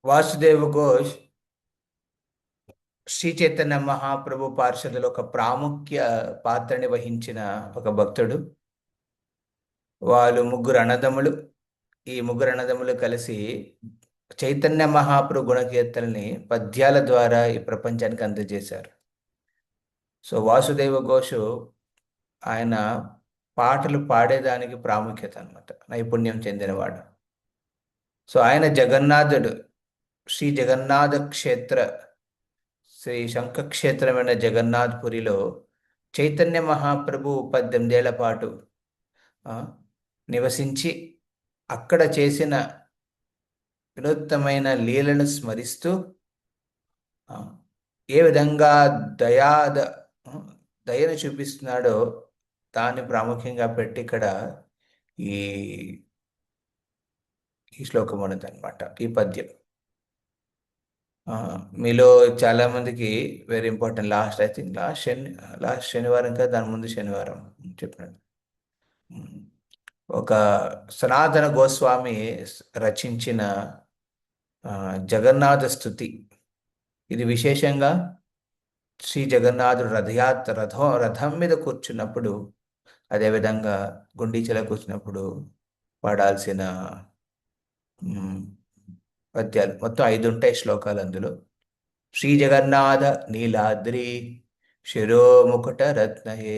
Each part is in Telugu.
వాసుదేవ ఘోష్ శ్రీ చైతన్య మహాప్రభు పార్షదులో ఒక ప్రాముఖ్య పాత్రని వహించిన ఒక భక్తుడు. వాళ్ళు ముగ్గురు అన్నదమ్ములు. ఈ ముగ్గురు అన్నదమ్ములు కలిసి చైతన్య మహాప్రభు గుణకీర్తనని పద్యాల ద్వారా ఈ ప్రపంచానికి అందజేశారు. సో వాసుదేవ ఘోష్ ఆయన పాటలు పాడేదానికి ప్రాముఖ్యత అన్నమాట, నైపుణ్యం చెందినవాడు. సో ఆయన జగన్నాథుడు, శ్రీ జగన్నాథ క్షేత్ర, శ్రీ శంఖ క్షేత్రమైన జగన్నాథ్పురిలో చైతన్య మహాప్రభు 18 ఏళ్ల పాటు ఆ, నివసించి అక్కడ చేసిన వినూత్నమైన లీలను స్మరిస్తూ ఆ, ఏ విధంగా దయాద ఆ, దయను చూపిస్తున్నాడో దాన్ని ప్రాముఖ్యంగా పెట్టి ఇక్కడ ఈ ఈ శ్లోకం ఉన్నది అనమాట, ఈ పద్యం. ఆ, మీలో చాలా మందికి very important. Last I think last శనివారం కదా, దాని ముందు శనివారం చెప్పినాడు. ఉమ్. ఒక సనాతన గోస్వామి రచించిన జగన్నాథ స్తుతి. ఇది విశేషంగా శ్రీ జగన్నాథుడు రథం మీద కూర్చున్నప్పుడు, అదేవిధంగా గుండీచలో కూర్చున్నప్పుడు పాడాల్సిన ఉమ్, పద్యాలు. మొత్తం 5 ఉంటాయి శ్లోకాలు అందులో. శ్రీ జగన్నాథ నీలాద్రి శిరోముకుట రత్నయే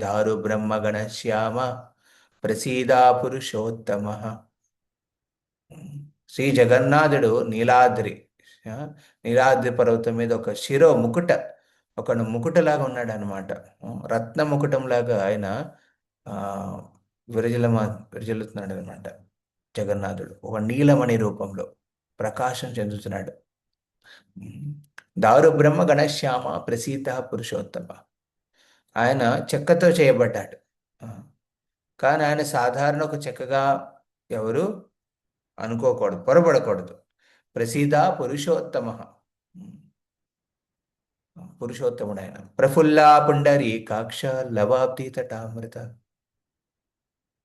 దారు బ్రహ్మగణ శ్యామ ప్రసీదా పురుషోత్తమ. శ్రీ జగన్నాథుడు నీలాద్రి, ఆ, నీలాద్రి పర్వతం మీద ఒక శిరో ముకుట, ఒక ముకుటలాగా ఉన్నాడు అనమాట. రత్న ముకుటంలాగా ఆయన ఆ విరజిల్లుతున్నాడు అనమాట. జగన్నాథుడు ఒక నీలమణి రూపంలో ప్రకాశం చెందుతున్నాడు. దారు బ్రహ్మ గణశ్యామ ప్రసీత పురుషోత్తమ. ఆయన చెక్కతో చేయబడ్డాడు. ఆ, కానీ ఆయన సాధారణ ఒక చెక్కగా ఎవరు అనుకోకూడదు, పొరపడకూడదు. ప్రసీద పురుషోత్తమ, పురుషోత్తముడు ఆయన. ప్రఫుల్లా పుండరీ కాక్ష లవాబ్ది తటామృత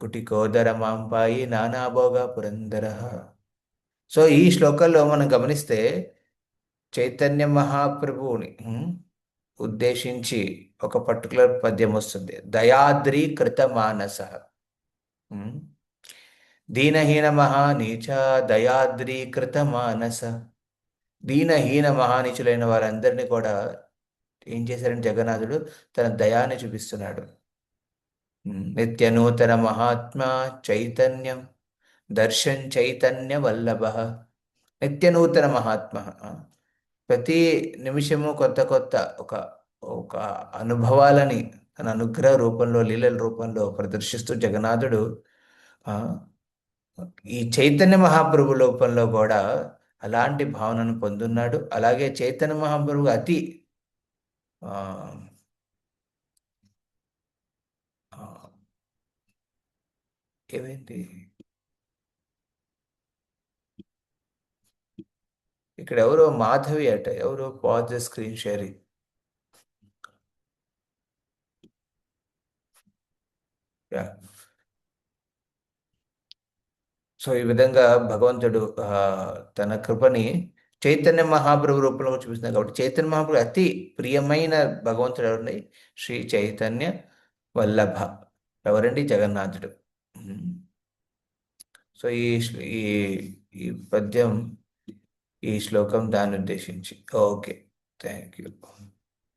కుటికోదర మాంపాయి నానాభోగ పురందర. సో ఈ శ్లోకంలో మనం గమనిస్తే చైతన్య మహాప్రభువుని ఉద్దేశించి ఒక పర్టికులర్ పద్యం వస్తుంది. దయాద్రీకృత మానస, దీనహీన మహానీచ దయాద్రీకృత మానస. దీనహీన మహానీచులైన వారందరినీ కూడా ఏం చేశారంటే జగన్నాథుడు తన దయాన్ని చూపిస్తున్నాడు. నిత్య నూతన మహాత్మా చైతన్యం దర్శన్ చైతన్య వల్లభ. నిత్య నూతన మహాత్మ, ప్రతి నిమిషము కొత్త కొత్త ఒక ఒక అనుభవాలని తన అనుగ్రహ రూపంలో, లీలల రూపంలో ప్రదర్శిస్తూ జగన్నాథుడు ఆ, ఈ చైతన్య మహాప్రభు రూపంలో కూడా అలాంటి భావనను పొందున్నాడు. అలాగే చైతన్య మహాప్రభు అతి ఆ, ఆ, ఏమైంది ఇక్కడ, ఎవరో మాధవి అట, ఎవరో pause the screen sharing. So ఈ విధంగా భగవంతుడు తన కృపని చైతన్య మహాప్రభు రూపంలో చూపిస్తున్నాడు. కాబట్టి చైతన్య మహాప్రభు అతి ప్రియమైన భగవంతుడు ఎవరండి? శ్రీ చైతన్య వల్లభ. ఎవరండి? జగన్నాథుడు. సో ఈ ఈ పద్యం, ఈ శ్లోకం దాన్ని ఉద్దేశించి. Okay, thank you.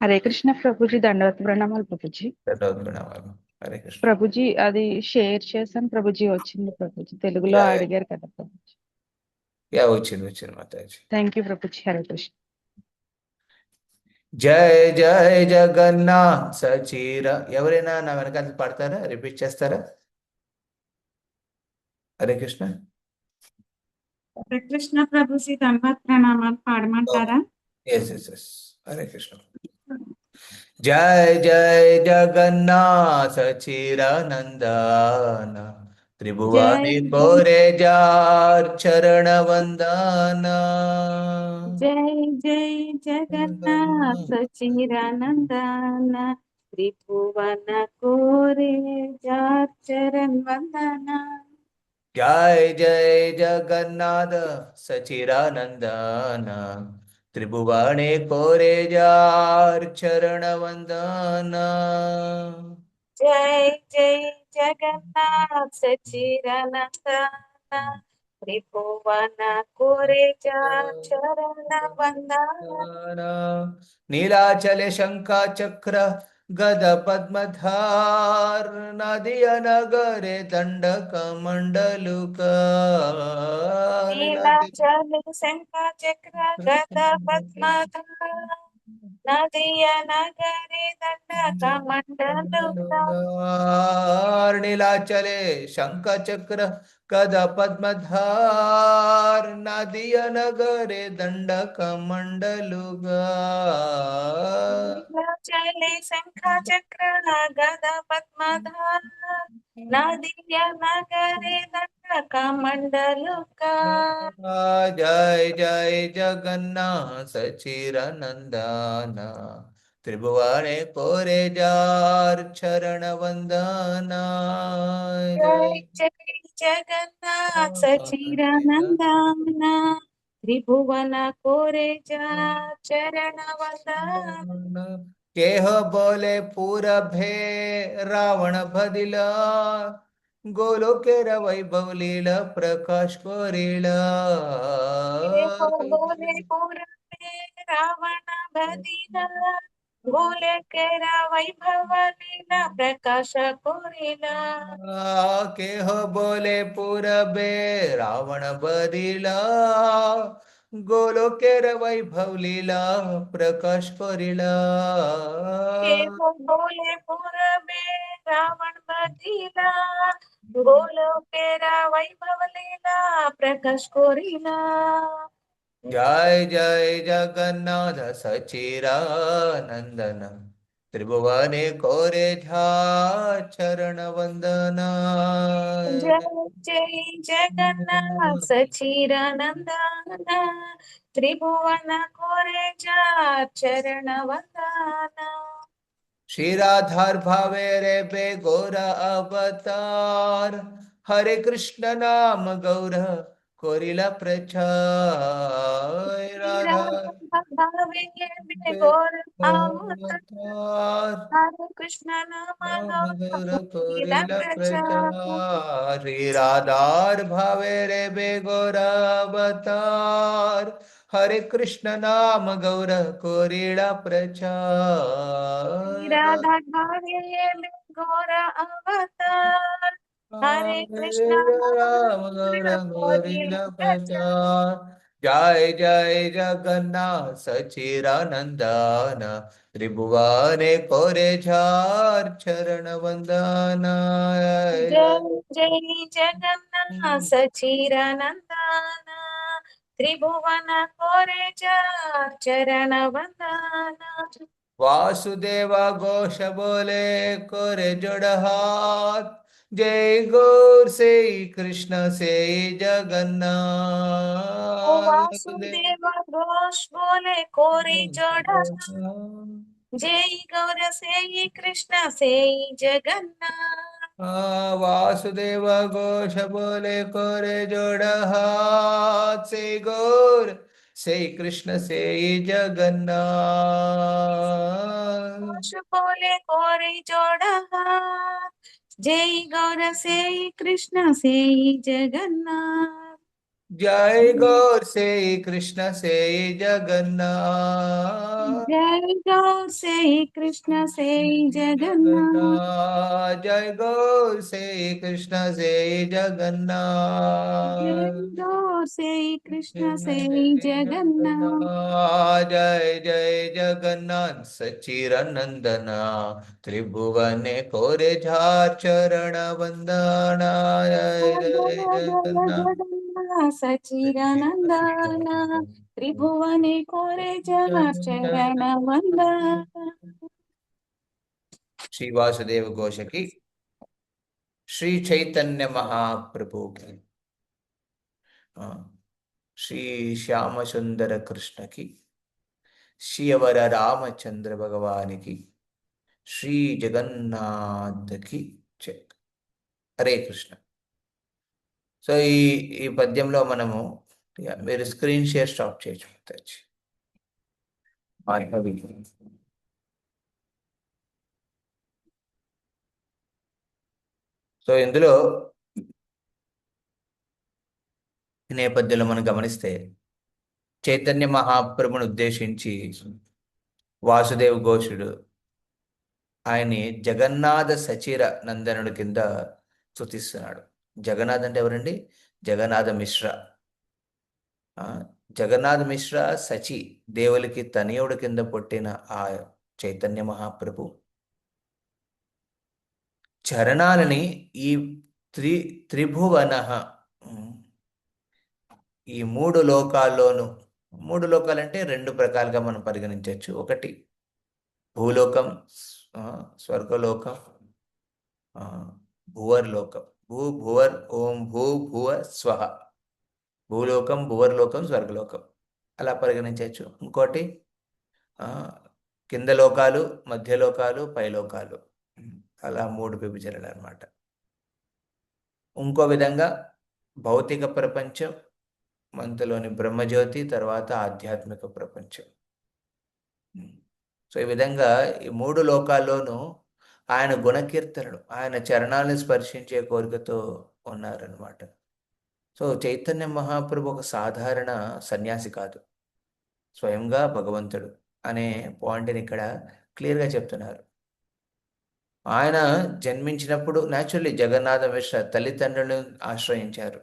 Hare Krishna Prabhuji, దండవత్ ప్రణామాలు ప్రభుజీ. ప్రణామాలు. హరే కృష్ణ ప్రభుజీ, అది షేర్ చేశాను ప్రభుజీ, వచ్చింది ప్రభుజీ, తెలుగులో యా అడిగారు కదా ప్రభుజీ. వచ్చింది మాతాజీ. Thank you Prabhuji. హరే కృష్ణ. జయ జయ జగన్నాథ్ సచీర. ఎవరైనా నా వెనకాల పాడతారా? రిపీట్ చేస్తారా? హరే కృష్ణ. హరే కృష్ణ ప్రభుజీ, ధన్యవాద ప్రణామాలు పాడమంటారా? ఎస్. హరే కృష్ణ. జయ జయ జగన్నాథ చిరానందన త్రిభువని కోరే జార్ చరణ వందన. జై జై జగన్నాథ చిరానందన త్రిభువన కోరే జార్ చరణ్ వందన. जय जय जगन्नाथ सचिरानंदन त्रिभुवने कोरे जार चरण वंदन। जय जय जगन्नाथ सच्चिदानंदन त्रिभुवन कोरे चरण वंदना। नीलाचले शंखा चक्र गद पद्मधार नदिय नगरे दंडक मंडलुक नीलाचल नीलाचल शंख चक्र गदा पद्मधार नदिया नगरे दंडक मंडलुका। नीलाचले शंख चक्र गद पद्मधार नदिय नगरे दंडक मंडलुक नीलाचले शंख चक्र गदा पद्मधार नदिया नगरे दंडक मंडलुका। जय जय जगन्नाथ सचिरनंदन त्रिभुवने कोरे जार चरण वंदना। जय जय जगन्नाथ सच्चिदानंदन त्रिभुवन कोरे चरण वंदना। केह बोले पूरभे रावण भदिला गोलोकेर वैभव लीला प्रकाश कोरिला हो बोले पूरबे रावण बदिला बोले केरा वैभव लीला प्रकाश कोरिला। केह बोले पूरबे रावण बदिला गोलोकेर वैभव लीला प्रकाश कोरिला के हो बोले पूरबे रावण बदिला बोलो केरा वैभव लीला प्रकाश कोरिला। जय जय जगन्नाथ सचिरानंदन त्रिभुवने कोरे चरण वंदना। जय जय जगन्नाथ सच्चिदानंदन त्रिभुवन कोरे चरण वंदना। श्रीराधार भावे रे बे गौर अवतार हरे कृष्ण नाम गौर कोरिला प्रचार राधा राधा भावे बे गोर अवतार अवतार हरे कृष्ण नाम मधुर गौर कोरिला प्रचार। प्रचार श्री राधार भावे रे बे गौरावतार हरे कृष्ण नाम गौर कोरिला प्रचार राधा भावे गोर अवतार हरे कृष्ण हरे राम गौर नाम गौर कोरिला प्रचार। प्रचार। जय जय जगन्नाथ सचिरानंदन त्रिभुवने कोरे चरण वंदना। जय जय जगन्नाथ सच्चिदानंदन त्रिभुवन कोरे चरण वंदना। वासुदेव घोष बोले कोरे जोड़ हाथ जय गौर से कृष्ण से ओ जगन्नाथ वासुदेव घोष बोले कोरी जोड़ा जय गौर से कृष्ण से जगन्नाथ। वासुदेव घोष बोले कोरे जोड़ हाथ से गौर से कृष्ण से जगन्नाथ। घोष बोले कोरी जोड़ा हाथ जय गौर से कृष्ण से जगन्नाथ। जय गौर से कृष्ण से जगन्नाथ। जय गौर से कृष्ण से जगन्नाथ। जगन्नाथ जय गौर से कृष्ण से जय जगन्नाथ। गौर से कृष्ण से जगन्नाथ। जगन्नाथ जय जय जगन्नाथ सचिरनंदना त्रिभुवने कोरे चरण वंदना। जय जय जगन्नाथ सचिदानंदना त्रिभुवने कोरे चरण वंदना। श्री वासुदेव घोष की श्री चैतन्य महाप्रभु की श्री श्याम सुंदर कृष्ण की श्रीवर रामचंद्र भगवान की श्री जगन्नाथ की जय। हरे कृष्ण। సో ఈ పద్యంలో మనము మీరు స్క్రీన్ షేర్ స్టాప్ చేయొచ్చు. సో ఇందులో ఈ నేపథ్యంలో మనం గమనిస్తే చైతన్య మహాప్రభుని ఉద్దేశించి వాసుదేవ్ ఘోషుడు ఆయన్ని జగన్నాథ సచిర నందనుడి కింద స్తుతిస్తున్నాడు. జగన్నాథ్ అంటే ఎవరండి? జగన్నాథ మిశ్ర. జగన్నాథ మిశ్ర సచి దేవులకి తనయుడు కింద పుట్టిన ఆ చైతన్య మహాప్రభు చరణాలని ఈ త్రిభువన, ఈ మూడు లోకాల్లోనూ, మూడు లోకాలంటే రెండు ప్రకాలుగా మనం పరిగణించవచ్చు. ఒకటి భూలోకం, స్వర్గలోకం, భువర్లోకం. భువర్ ఓం భువ స్వహ. భూలోకం, భువర్లోకం, స్వర్గలోకం అలా పరిగణించవచ్చు. ఇంకోటి కింద లోకాలు, మధ్యలోకాలు, పైలోకాలు, అలా మూడు విభజనలు అన్నమాట. ఇంకో విధంగా భౌతిక ప్రపంచం, మనలోని బ్రహ్మజ్యోతి, తర్వాత ఆధ్యాత్మిక ప్రపంచం. సో ఈ విధంగా ఈ మూడు లోకాల్లోనూ ఆయన గుణకీర్తనలు, ఆయన చరణాలను స్పర్శించే కోరికతో ఉన్నారనమాట. సో చైతన్య మహాప్రభు ఒక సాధారణ సన్యాసి కాదు, స్వయంగా భగవంతుడు అనే పాయింట్ని ఇక్కడ క్లియర్గా చెప్తున్నారు. ఆయన జన్మించినప్పుడు న్యాచురల్లీ జగన్నాథ మిశ్ర తల్లిదండ్రులను ఆశ్రయించారు.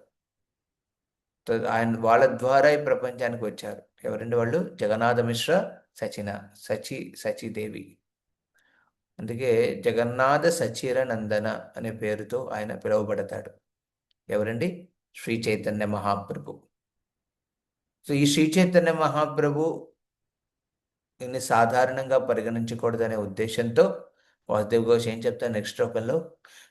ఆయన వాళ్ళ ద్వారా ఈ ప్రపంచానికి వచ్చారు. ఎవరండి వాళ్ళు? జగన్నాథ మిశ్ర సచిదేవి. అందుకే జగన్నాథ సచిర నందన అనే పేరుతో ఆయన పిలువబడతాడు. ఎవరండి? శ్రీ చైతన్య మహాప్రభు. సో ఈ శ్రీ చైతన్య మహాప్రభు ఇన్ని సాధారణంగా పరిగణించకూడదనే ఉద్దేశంతో వాసుదేవ్ ఘోష్ ఏం చెప్తారు నెక్స్ట్ శ్లోకంలో?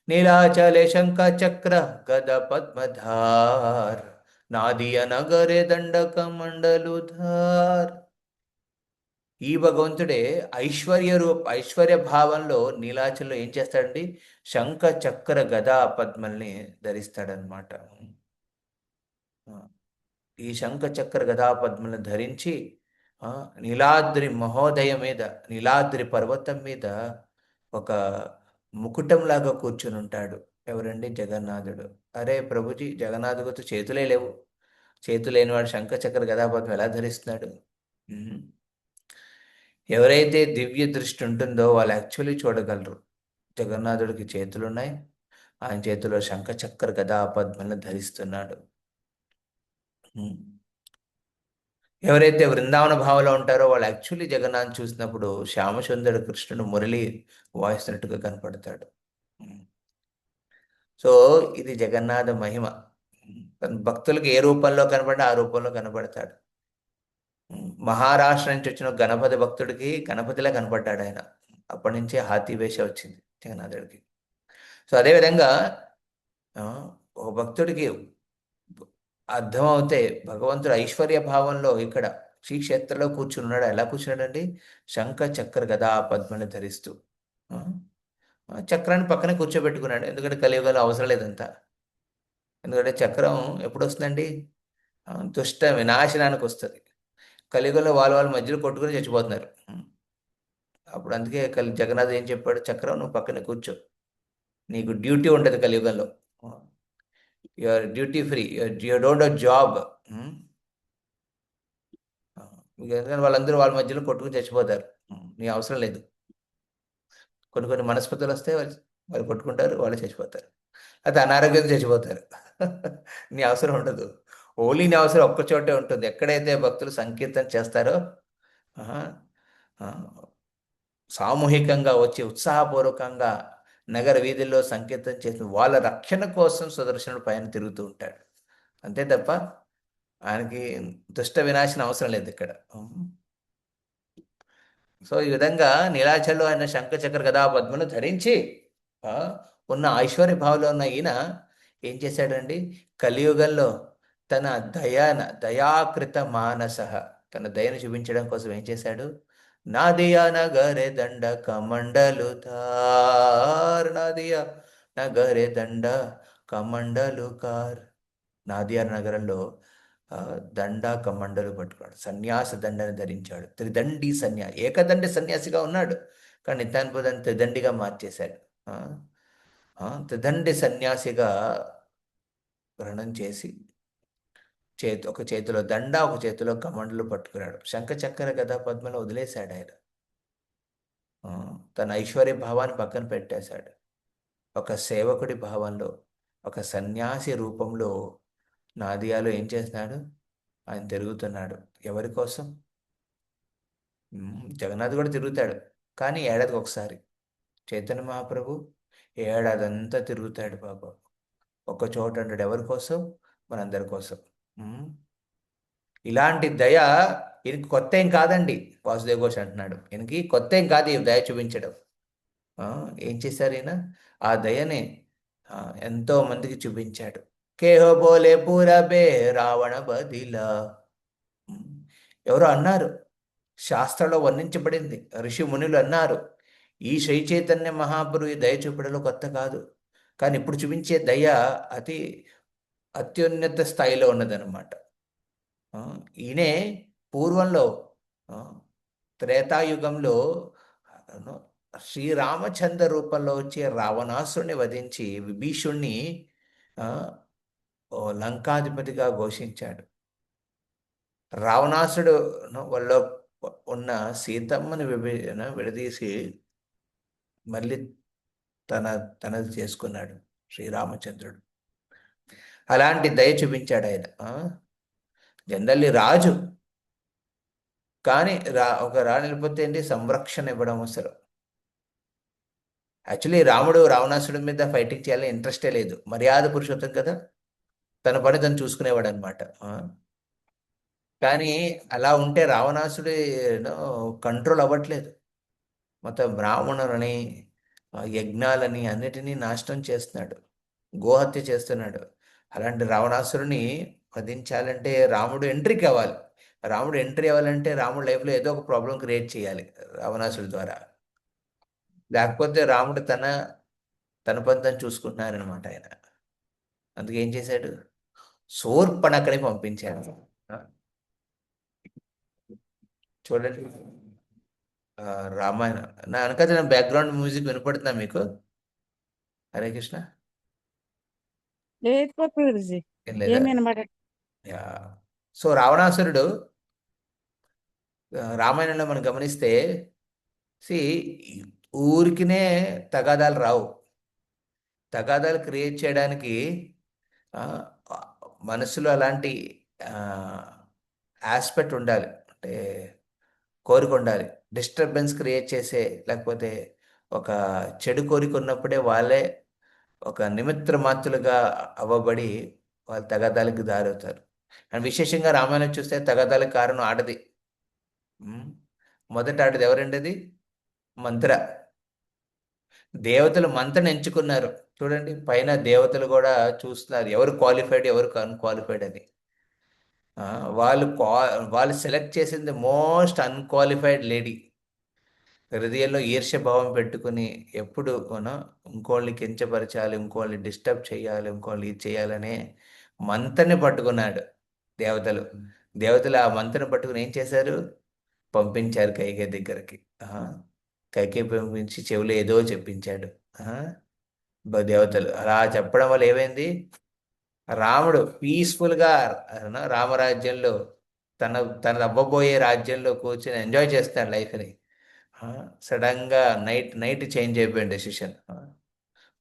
నీలాచలే శంఖ చక్ర గద పద్మధార్ నాదియ నగరే దండక మండలుధార్. ఈ భగవంతుడే ఐశ్వర్య భావంలో నీలాచల్లో ఏం చేస్తాడండి? శంఖ చక్ర గదా పద్మల్ని ధరిస్తాడనమాట. ఈ శంఖ చక్ర గదా పద్మల్ని ధరించి నీలాద్రి మహోదయం మీద, నీలాద్రి పర్వతం మీద ఒక ముకుటంలాగా కూర్చుని ఉంటాడు. ఎవరండి? జగన్నాథుడు. అరే ప్రభుజీ, జగన్నాథుడితో చేతులే లేవు, చేతులు లేనివాడు శంఖ చక్ర గదాపద్మం ఎలా ధరిస్తున్నాడు? ఎవరైతే దివ్య దృష్టి ఉంటుందో వాళ్ళు యాక్చువల్లీ చూడగలరు. జగన్నాథుడికి చేతులున్నాయి, ఆయన చేతిలో శంఖ చక్ర గదా పద్మలను ధరిస్తున్నాడు. ఎవరైతే వృందావన భావంలో ఉంటారో వాళ్ళు యాక్చువల్లీ జగన్నాథ్ చూసినప్పుడు శ్యామసుందరుడు కృష్ణుడు మురళి వాయిస్తున్నట్టుగా కనపడతాడు. సో ఇది జగన్నాథ మహిమ. భక్తులకు ఏ రూపంలో కనపడినా ఆ రూపంలో కనపడతాడు. మహారాష్ట్ర నుంచి వచ్చిన గణపతి భక్తుడికి గణపతిలా కనపడ్డాడు ఆయన. అప్పటి నుంచే హాతీ వేష వచ్చింది జగన్నాథుడికి. సో అదేవిధంగా ఒక భక్తుడికి అర్థమవుతే భగవంతుడు ఐశ్వర్య భావంలో ఇక్కడ శ్రీక్షేత్రంలో కూర్చున్నాడు. ఎలా కూర్చున్నాడండి? శంఖ చక్ర గదా పద్మని ధరిస్తూ చక్రాన్ని పక్కనే కూర్చోబెట్టుకున్నాడు. ఎందుకంటే కలియుగంలో అవసరం లేదంతా. ఎందుకంటే చక్రం ఎప్పుడు వస్తుందండి? దుష్ట వినాశనానికి వస్తుంది. కలియుగంలో వాళ్ళ మధ్యలో కొట్టుకుని చచ్చిపోతున్నారు. అప్పుడు అందుకే జగన్నాథ్ ఏం చెప్పాడు? చక్రం నువ్వు పక్కనే కూర్చో, నీకు డ్యూటీ ఉంటుంది కలియుగంలో. You're duty free, you don't have job. ఎందుకంటే వాళ్ళందరూ వాళ్ళ మధ్యలో కొట్టుకుని చచ్చిపోతారు. నీ అవసరం లేదు. కొన్ని మనస్పతులు వస్తే వాళ్ళు కొట్టుకుంటారు, వాళ్ళు చచ్చిపోతారు. అయితే అనారోగ్యంతో చచ్చిపోతారు. నీ అవసరం ఉండదు. ఓన్లీ నీ అవసరం ఒక్క చోటే ఉంటుంది. ఎక్కడైతే భక్తులు సంకీర్తన చేస్తారో, సామూహికంగా వచ్చి ఉత్సాహపూర్వకంగా నగర వీధుల్లో సంకీర్తన చేసిన వాళ్ళ రక్షణ కోసం సుదర్శనుడు పైన తిరుగుతూ ఉంటాడు. అంతే తప్ప ఆయనకి దుష్ట వినాశనం అవసరం లేదు ఇక్కడ. సో ఈ విధంగా నీలాచల్లో ఆయన శంఖ చక్ర గదా పద్మను ధరించి ఉన్న ఐశ్వర్య భావంలో ఉన్న ఈయన ఏం చేశాడండి? కలియుగంలో తన దయాకృత మానస, తన దయను చూపించడం కోసం ఏం చేశాడు? నాదియా నగరే దండ కమండలుధార్, నాదియా నగరే దండ కమండలుకార్. నాదియార్ నగరంలో దండ కమండలు పట్టుకున్నాడు, సన్యాస దండని ధరించాడు, త్రిదండి ఏకదండి సన్యాసిగా ఉన్నాడు, కానీ నిత్యానంద త్రిదండిగా మార్చేశాడు. ఆ, త్రిదండి సన్యాసిగా గ్రహణం చేసి ఒక చేతిలో దండ, ఒక చేతిలో కమండలు పట్టుకున్నాడు. శంఖ చక్ర గదా పద్మలో వదిలేశాడు ఆయన. ఆ, తన ఐశ్వర్య భావాన్ని పక్కన పెట్టేశాడు. ఒక సేవకుడి భావంలో, ఒక సన్యాసి రూపంలో నాదియాలో ఏం చేస్తున్నాడు? ఆయన తిరుగుతున్నాడు. ఎవరి కోసం? జగన్నాథ్ కూడా తిరుగుతాడు, కానీ ఏడాదికి ఒకసారి. చైతన్య మహాప్రభు ఏడాదంతా తిరుగుతాడు బాబా. ఒక చోట అంటాడు. ఎవరి కోసం? మనందరి కోసం. ఉమ్, ఇలాంటి దయ ఈయనకి కొత్త ఏం కాదండి. వాసుదేవ్ ఘోష్ అంటున్నాడు, ఈయనకి కొత్త ఏం కాదు ఈ దయ చూపించడం. ఆ, ఏం చేశారు ఈయన? ఆ దయని ఆ, ఎంతో మందికి చూపించాడు. కేహో బోలే పూరబే రావణ బదిలా. ఉమ్, ఎవరో అన్నారు, శాస్త్రంలో వర్ణించబడింది, ఋషి మునులు అన్నారు, ఈ శ్రీ చైతన్య మహాప్రభు ఈ దయ చూపడంలో కొత్త కాదు, కానీ ఇప్పుడు చూపించే దయ అతి అత్యున్నత స్థాయిలో ఉన్నదన్నమాట. ఆ, ఈయనే పూర్వంలో ఆ, త్రేతాయుగంలో ఆ, శ్రీరామచంద్ర రూపంలో వచ్చే రావణాసురుని వధించి విభీషుణ్ణి ఆ, ఓ లంకాధిపతిగా ఘోషించాడు. రావణాసుడు వల్ల ఉన్న సీతమ్మని విడదీసి మళ్ళీ తన తనది చేసుకున్నాడు శ్రీరామచంద్రుడు. అలాంటి దయ చూపించాడు ఆయన. జనరల్లీ రాజు, కానీ ఒక రాణి వెళ్ళిపోతే ఏంటి? సంరక్షణ ఇవ్వడం అవసరం. యాక్చువల్లీ రాముడు రావణాసుడి మీద ఫైటింగ్ చేయాలని ఇంట్రెస్టే లేదు, మర్యాద పురుషోత్తం కదా, తన పని తను చూసుకునేవాడు అనమాట. కానీ అలా ఉంటే రావణాసుడి కంట్రోల్ అవ్వట్లేదు. మొత్తం బ్రాహ్మణులని యజ్ఞాలని అన్నిటినీ నాశనం చేస్తున్నాడు, గోహత్య చేస్తున్నాడు. అలాంటి రావణాసురుని వధించాలంటే రాముడు ఎంట్రీ కావాలి. రాముడు ఎంట్రీ అవ్వాలంటే రాముడు లైఫ్లో ఏదో ఒక ప్రాబ్లం క్రియేట్ చేయాలి రావణాసుడి ద్వారా. లేకపోతే రాముడు తన తన పని తను చూసుకుంటున్నారనమాట ఆయన. అందుకే ఏం చేశాడు? శూర్పణఖని పంపించాడు. చూడండి, రామాయణ నా వెనక బ్యాక్గ్రౌండ్ మ్యూజిక్ వినపడుతుందా మీకు? హరే కృష్ణ. లేదు ప్రభుజీ, ఏం లేదా? ఏమి వినబడ. యా. సో రావణాసురుడు రామాయణంలో మనం గమనిస్తే సి ఊరికినే తగాదాలు రావు. తగాదాలు క్రియేట్ చేయడానికి ఆ, మనసులో అలాంటి ఆస్పెక్ట్ ఉండాలి, అంటే కోరిక ఉండాలి. డిస్టర్బెన్స్ క్రియేట్ చేసే, లేకపోతే ఒక చెడు కోరిక ఉన్నప్పుడే వాళ్ళే ఒక నిమిత్త మాత్రులుగా అవ్వబడి వాళ్ళు తగాదాలకు దారవుతారు. అండ్ విశేషంగా రామాయణం చూస్తే తగాదాలకు కారణం ఆడది. మొదట ఆడది ఎవరండి? అది మంత్ర. దేవతలు మంత్రని ఎంచుకున్నారు. చూడండి, పైన దేవతలు కూడా చూస్తున్నారు ఎవరు క్వాలిఫైడ్, ఎవరు అన్క్వాలిఫైడ్ అని. వాళ్ళు వాళ్ళు సెలెక్ట్ చేసింది మోస్ట్ అన్క్వాలిఫైడ్ లేడీ. హృదయంలో ఈర్ష్యభావం పెట్టుకుని ఎప్పుడు ఇంకోళ్ళని కించపరచాలి, ఇంకోళ్ళని డిస్టర్బ్ చేయాలి, ఇంకోళ్ళని ఇది చేయాలనే మంత్రని పట్టుకున్నాడు దేవతలు. దేవతలు ఆ మంత్రని పట్టుకుని ఏం చేశారు? పంపించారు కైకేయి దగ్గరికి. కైకేయి పంపించి చెవులు ఏదో చెప్పించాడు దేవతలు. అలా చెప్పడం వల్ల ఏమైంది? రాముడు పీస్ఫుల్గా రామరాజ్యంలో తన తన అవ్వబోయే రాజ్యంలో కూర్చొని ఎంజాయ్ చేస్తాడు లైఫ్ని. సడన్గా నైట్ నైట్ చేంజ్ అయిపోయింది డెసిషన్.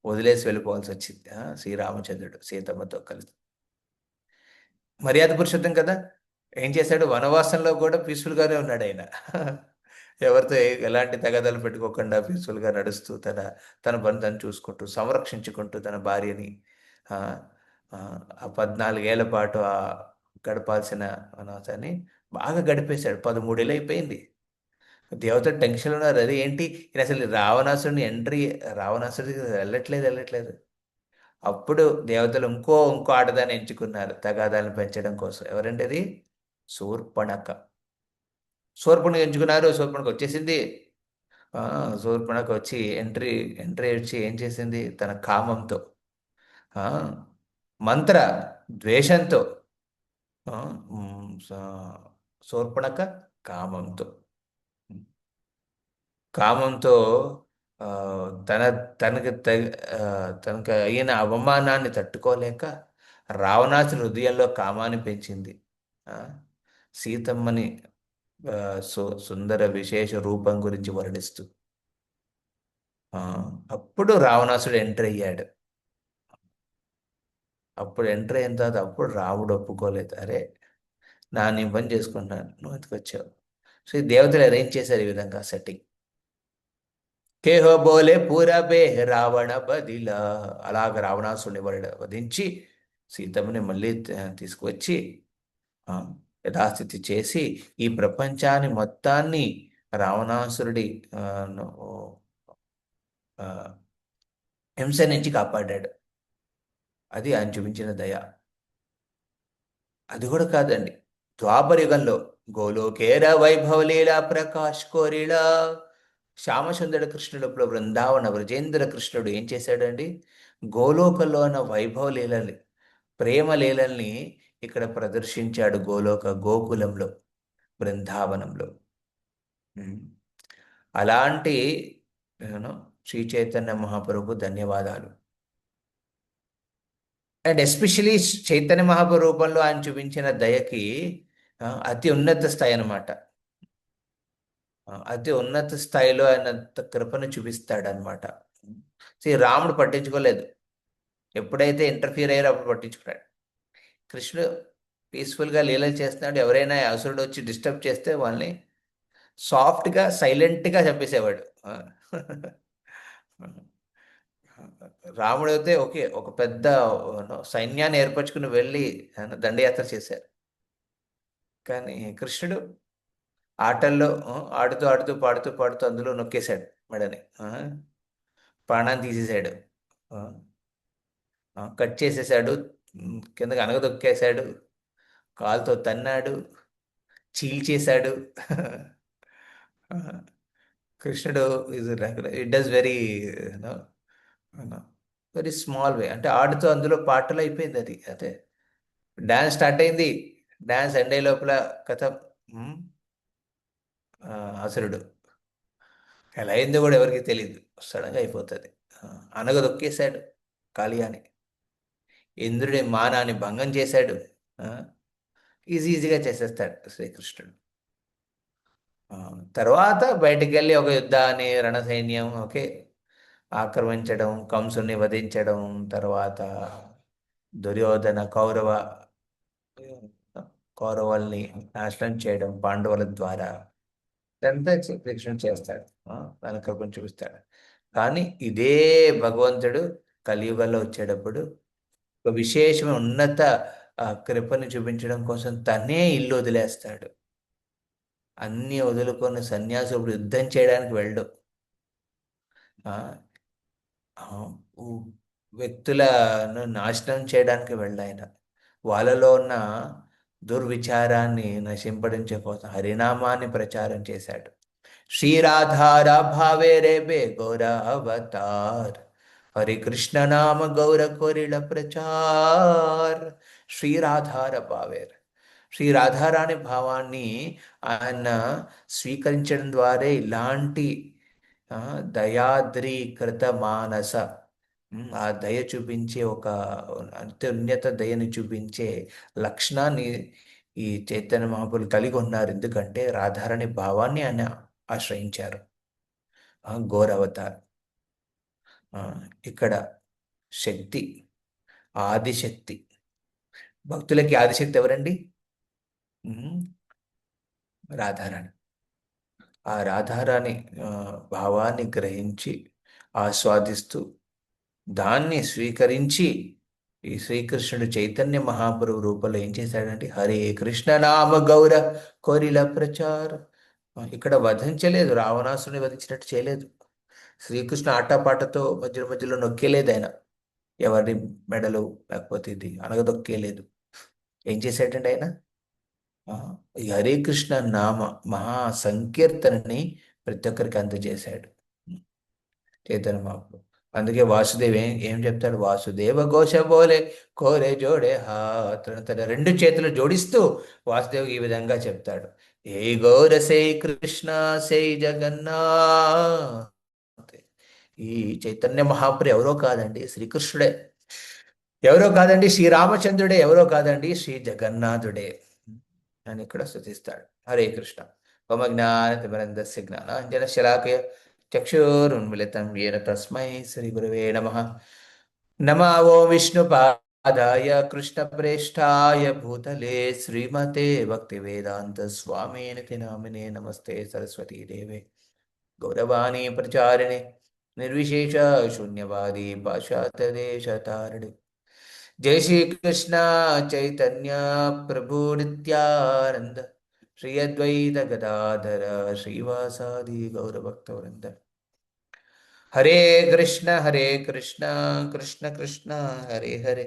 వదిలేసి వెళ్ళిపోవాల్సి వచ్చింది శ్రీరామచంద్రుడు సీతమ్మతో కలిసి. మర్యాద పురుషోత్తం కదా, ఏం చేశాడు? వనవాసంలో కూడా పీస్ఫుల్గానే ఉన్నాడు ఆయన. ఎవరితో ఎలాంటి తగాదాలు పెట్టుకోకుండా పీస్ఫుల్గా నడుస్తూ తన తన పని తను చూసుకుంటూ సంరక్షించుకుంటూ తన భార్యని ఆ 14 ఏళ్ల పాటు గడపాల్సిన వనవాసాన్ని బాగా గడిపేశాడు. 13 ఏళ్ళు అయిపోయింది. దేవతలు టెన్షన్లో ఉన్నారు. అది ఏంటి ఈయన అసలు రావణాసుడికి వెళ్ళట్లేదు. అప్పుడు దేవతలు ఇంకో ఆడదాన్ని ఎంచుకున్నారు తగాదాలను పెంచడం కోసం. ఎవరంటే అది శూర్పణఖ. శూర్పణఖ ఎంచుకున్నారు. శూర్పణఖ వచ్చేసింది. శూర్పణఖ వచ్చి ఎంట్రీ వచ్చి ఏం చేసింది? తన కామంతో మంత్ర ద్వేషంతో, ఆ, శూర్పణఖ కామంతో. కామంతో ఆ, తన తనకి తనకు అయిన అవమానాన్ని తట్టుకోలేక రావణాసుని హృదయంలో కామాన్ని పెంచింది. ఆ, సీతమ్మని ఆ, సుందర విశేష రూపం గురించి వర్ణిస్తూ ఆ, అప్పుడు రావణాసుడు ఎంటర్ అయ్యాడు. అప్పుడు ఎంటర్ అయిన తర్వాత అప్పుడు రాముడు ఒప్పుకోలేదు. అరే, నీ పని చేసుకుంటాను, నువ్వు ఎత్తుకొచ్చావు. సో ఈ దేవతలు అరేంజ్ చేశారు ఈ విధంగా సెట్టింగ్. కేహో బోలే పూరా బే రావణ బదిలా. అలాగ రావణాసుని వధించి సీతమ్మని మళ్ళీ తీసుకువచ్చి ఆ, యథాస్థితి చేసి ఈ ప్రపంచాన్ని మొత్తాన్ని రావణాసురుడి ఆ, ను- ఆ, హింస నుంచి కాపాడాడు. అది ఆయన చూపించిన దయ. అది కూడా కాదండి, ద్వాపర యుగంలో గోలోకేర వైభవలీల ప్రకాష్ కోరిలా శ్యామసుందర కృష్ణుడు ఇప్పుడు బృందావన బ్రజేంద్ర కృష్ణుడు ఏం చేశాడండి? గోలోకంలో ఉన్న వైభవ లీలల్ని, ప్రేమ లీలల్ని ఇక్కడ ప్రదర్శించాడు గోకులంలో, బృందావనంలో. ఉమ్. అలాంటి యూనో శ్రీ చైతన్య మహాప్రభు ధన్యవాదాలు. అండ్ ఎస్పెషలీ చైతన్య మహాప్రభు రూపంలో ఆయన చూపించిన దయకి అతి ఉన్నత స్థాయి అన్నమాట. అతి ఉన్నత స్థాయిలో ఆయన కృపను చూపిస్తాడనమాట. రాముడు పట్టించుకోలేదు. ఎప్పుడైతే ఇంటర్ఫియర్ అయ్యారో అప్పుడు పట్టించుకున్నాడు. కృష్ణుడు పీస్ఫుల్గా లీలలు చేస్తున్నాడు. ఎవరైనా అసురుడు వచ్చి డిస్టర్బ్ చేస్తే వాళ్ళని సాఫ్ట్గా సైలెంట్గా చంపేసేవాడు. రాముడు అయితే ఓకే, ఒక పెద్ద సైన్యాన్ని ఏర్పరచుకుని వెళ్ళి దండయాత్ర చేశారు. కానీ కృష్ణుడు ఆటల్లో ఆడుతూ ఆడుతూ పాడుతూ పాడుతూ అందులో నొక్కేశాడు మెడని, ప్రాణాన్ని తీసేశాడు, కట్ చేసేసాడు, కిందకి అనగదొక్కేశాడు, కాలుతో తన్నాడు, చీల్చేశాడు. కృష్ణుడు it does very very small వే, అంటే ఆడుతూ అందులో పాటలు అయిపోయింది అది. అదే డ్యాన్స్ స్టార్ట్ అయింది, డ్యాన్స్ ఎండ్ అయ్యే లోపల కథ అసురుడు ఎలా అయిందో కూడా ఎవరికి తెలియదు, సడన్గా అయిపోతుంది. అనగదొక్కేశాడు కాళియాని, ఇంద్రుడి మానాన్ని భంగం చేశాడు. ఈజీగా చేసేస్తాడు శ్రీకృష్ణుడు. తర్వాత బయటికి వెళ్ళి ఒక యుద్ధాన్ని, రణసైన్యం ఓకే ఆక్రమించడం, కంసుని వధించడం, తర్వాత దుర్యోధన కౌరవుల్ని నాశనం చేయడం పాండవుల ద్వారా, ఇదంతా శ్రీకృష్ణుడు చేస్తాడు. దాని కృపను చూపిస్తాడు. కానీ ఇదే భగవంతుడు కలియుగంలో వచ్చేటప్పుడు ఒక విశేషమైన ఉన్నత కృపను చూపించడం కోసం తనే ఇల్లు వదిలేస్తాడు. అన్నీ వదులుకొని సన్యాసుడు యుద్ధం చేయడానికి వెళ్ళడు. ఆ, ఆ, వ్యక్తులను నాశనం చేయడానికి వెళ్ళడు ఆయన. వాళ్ళలో ఉన్న దుర్విచారాన్ని నశింపడించే కోసం హరినామాన్ని ప్రచారం చేశాడు. శ్రీరాధార భావే రేబే గౌర అవతార్, హరి కృష్ణ నామ గౌర కోరిల ప్రచార్. శ్రీరాధార భావేర్, శ్రీ రాధారాణి భావాన్ని ఆయన స్వీకరించడం ద్వారా ఇలాంటి దయాద్రీకృత మానస, ఆ దయ చూపించే ఒక అత్యున్నత దయని చూపించే లక్షణాన్ని ఈ చైతన్య మహాప్రభులు కలిగి ఉన్నారు. ఎందుకంటే రాధారాణి భావాన్ని ఆయన ఆశ్రయించారు. ఘోరవతార్ ఇక్కడ శక్తి, ఆదిశక్తి. భక్తులకి ఆదిశక్తి ఎవరండి? రాధారాణి. ఆ రాధారాణి భావాన్ని గ్రహించి ఆస్వాదిస్తూ దాన్ని స్వీకరించి ఈ శ్రీకృష్ణుడు చైతన్య మహాప్రభు రూపంలో ఏం చేశాడంటే హరే కృష్ణ నామ గౌర కోరిల ప్రచార. ఇక్కడ వధించలేదు, రావణాసుని వధించినట్టు చేయలేదు. శ్రీకృష్ణ ఆటపాటతో మధ్య మధ్యలో నొక్కేలేదు ఆయన, ఎవరి మెడలు లేకపోతే ఇది అనగదొక్కేలేదు. ఏం చేశాడంటే ఆయన ఈ హరే కృష్ణ నామ మహా సంకీర్తనని ప్రతి ఒక్కరికి అందజేశాడు చైతన్య మహాప్రభు. అందుకే వాసుదేవ్ ఏం చెప్తాడు, వాసుదేవ ఘోష బోలే కోరే జోడే హాత్ తన రెండు చేతులు జోడిస్తూ వాసుదేవ్ ఈ విధంగా చెప్తాడు, ఏ గౌర సే కృష్ణ సే జగన్నాథ్. ఈ చైతన్య మహాప్రభు ఎవరో కాదండి, శ్రీకృష్ణుడే. ఎవరో కాదండి, శ్రీరామచంద్రుడే. ఎవరో కాదండి, శ్రీ జగన్నాథుడే అని ఇక్కడ స్తుతిస్తాడు. హరే కృష్ణ. మమ జ్ఞానతిమిరంధస్య జ్ఞానాంజన శలాకయ చక్షురున్మిళితం येन తస్మై శ్రీ గురవే నమః. నమో ఓం విష్ణుపాదాయ కృష్ణప్రేష్ఠాయ భూతలే శ్రీమతే భక్తివేదాంత స్వామినితి నామినే నమస్తే సరస్వతీ దేవే గౌరవాణి ప్రచారిణి నిర్విశేష శూన్యవాది పాశ్చాత్యదేశతారిణి. జై శ్రీకృష్ణ చైతన్య ప్రభు నిత్యానంద శ్రీ అద్వైత గదాధర శ్రీవాసాది గౌరభక్తవృంద. హరే కృష్ణ కృష్ణ కృష్ణ హరే హరే,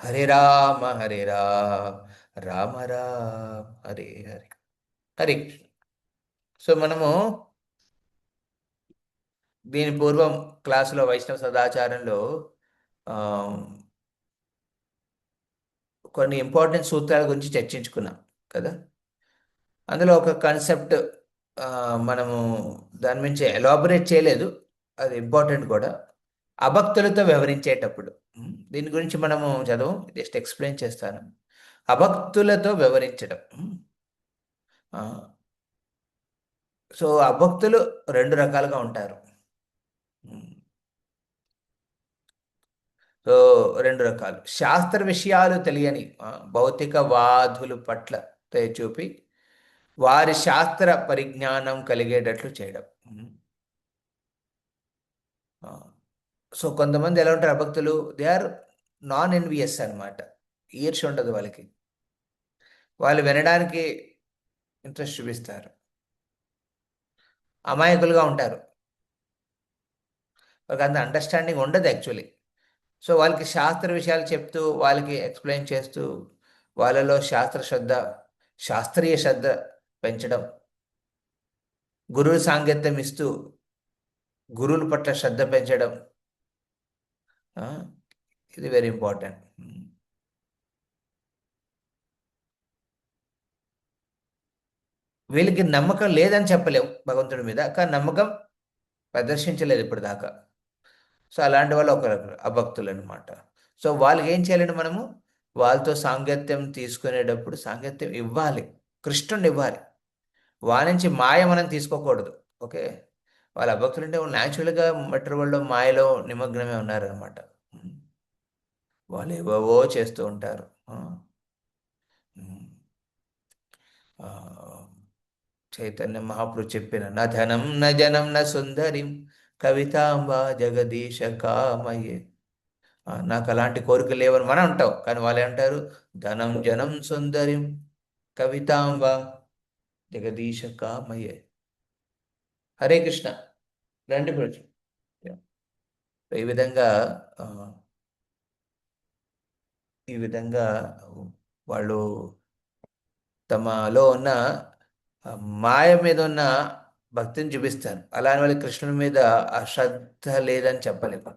హరే రామ రామ రామ హరే హరే. హరే కృష్ణ. సో మనము దీని పూర్వం క్లాసులో వైష్ణవ సదాచారంలో ఆ, కొన్ని ఇంపార్టెంట్ సూత్రాల గురించి చర్చించుకున్నాం కదా. అందులో ఒక కాన్సెప్ట్ మనము దాని నుంచి ఎలాబొరేట్ చేయలేదు, అది ఇంపార్టెంట్ కూడా. అభక్తులతో వ్యవహరించేటప్పుడు దీని గురించి మనము చదువు జస్ట్ ఎక్స్ప్లెయిన్ చేస్తాను. అభక్తులతో వ్యవహరించడం. ఆ, సో అభక్తులు రెండు రకాలుగా ఉంటారు. సో రెండు రకాలు. శాస్త్ర విషయాలు తెలియని భౌతికవాదుల పట్ల దయ చూపి వారి శాస్త్ర పరిజ్ఞానం కలిగేటట్లు చేయడం. సో కొంతమంది ఎలా ఉంటారు అభక్తులు, దే ఆర్ నాన్ ఎన్వియస్ అనమాట. ఈర్ష్య ఉండదు వాళ్ళకి, వాళ్ళు వినడానికి ఇంట్రెస్ట్ చూపిస్తారు. అమాయకులుగా ఉంటారు, వాళ్ళకి అంత అండర్స్టాండింగ్ ఉండదు యాక్చువల్లీ. సో వాళ్ళకి శాస్త్ర విషయాలు చెప్తూ వాళ్ళకి ఎక్స్ప్లెయిన్ చేస్తూ వాళ్ళలో శాస్త్రీయ శ్రద్ధ పెంచడం, గురువు సాంగత్యం ఇస్తూ గురువుల పట్ల శ్రద్ధ పెంచడం, ఇది వెరీ ఇంపార్టెంట్. వీళ్ళకి నమ్మకం లేదని చెప్పలేవు భగవంతుడి మీద, కానీ నమ్మకం ప్రదర్శించలేదు ఇప్పుడు దాకా. సో అలాంటి వాళ్ళు ఒక అభక్తులు అనమాట. సో వాళ్ళకి ఏం చేయాలంటే మనము వాళ్ళతో సాంగత్యం తీసుకునేటప్పుడు సాంగత్యం ఇవ్వాలి, కృష్ణుని ఇవ్వాలి. వాళ్ళ నుంచి మాయ మనం తీసుకోకూడదు. ఓకే, వాళ్ళ అభక్తులు అంటే న్యాచురల్గా మటర్ వరల్డ్లో మాయలో నిమగ్నమే ఉన్నారనమాట. వాళ్ళు ఏవో చేస్తూ ఉంటారు. చైతన్య మహాప్రభు చెప్పిన న ధనం న జనం న సుందరిం కవితాంబ జగదీశ కామయే. నాకు అలాంటి కోరికలు లేవని మనం అంటాం, కానీ వాళ్ళు ఏమంటారు, ధనం జనం సుందరిం కవితాంబ జగదీశ కామయే. హరే కృష్ణ. రండి ప్రజలు. ఈ విధంగా వాళ్ళు తమలో ఉన్న మాయ మీద ఉన్న భక్తిని చూపిస్తారు. అలానే వాళ్ళకి కృష్ణుని మీద అశ్రద్ధ లేదని చెప్పలేము,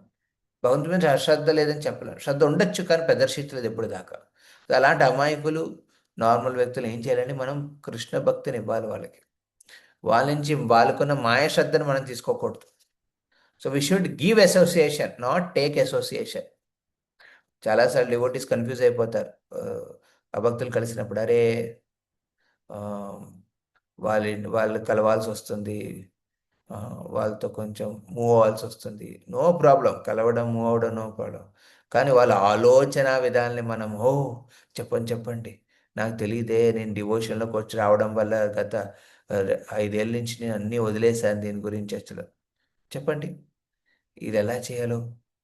భగవంతుని మీద అశ్రద్ధ లేదని చెప్పలేము. శ్రద్ధ ఉండొచ్చు కానీ ప్రదర్శించలేదు ఎప్పుడు దాకా. అలాంటి అమాయకులు నార్మల్ వ్యక్తులు ఏం చేయాలంటే మనం కృష్ణ భక్తిని ఇవ్వాలి వాళ్ళకి. వాళ్ళ నుంచి వాళ్ళకున్న మాయ శ్రద్ధను మనం తీసుకోకూడదు. So we should give association, not take association. చాలాసార్లు డివోటీస్ కన్ఫ్యూజ్ అయిపోతారు అభక్తులు కలిసినప్పుడు. అరే వాళ్ళు కలవాల్సి వస్తుంది, వాళ్ళతో కొంచెం మూవ్ అవ్వాల్సి వస్తుంది. నో ప్రాబ్లం, కలవడం మూవ్ అవ్వడం నో ప్రాబ్లం. కానీ వాళ్ళ ఆలోచన విధానాన్ని మనం చెప్పండి నాకు తెలియదే, నేను డివోషన్లోకి వచ్చి రావడం వల్ల గత 5 ఏళ్ళ నుంచి నేను అన్నీ వదిలేశాను, దీని గురించి అసలు చెప్పండి, ఇది ఎలా చేయాలో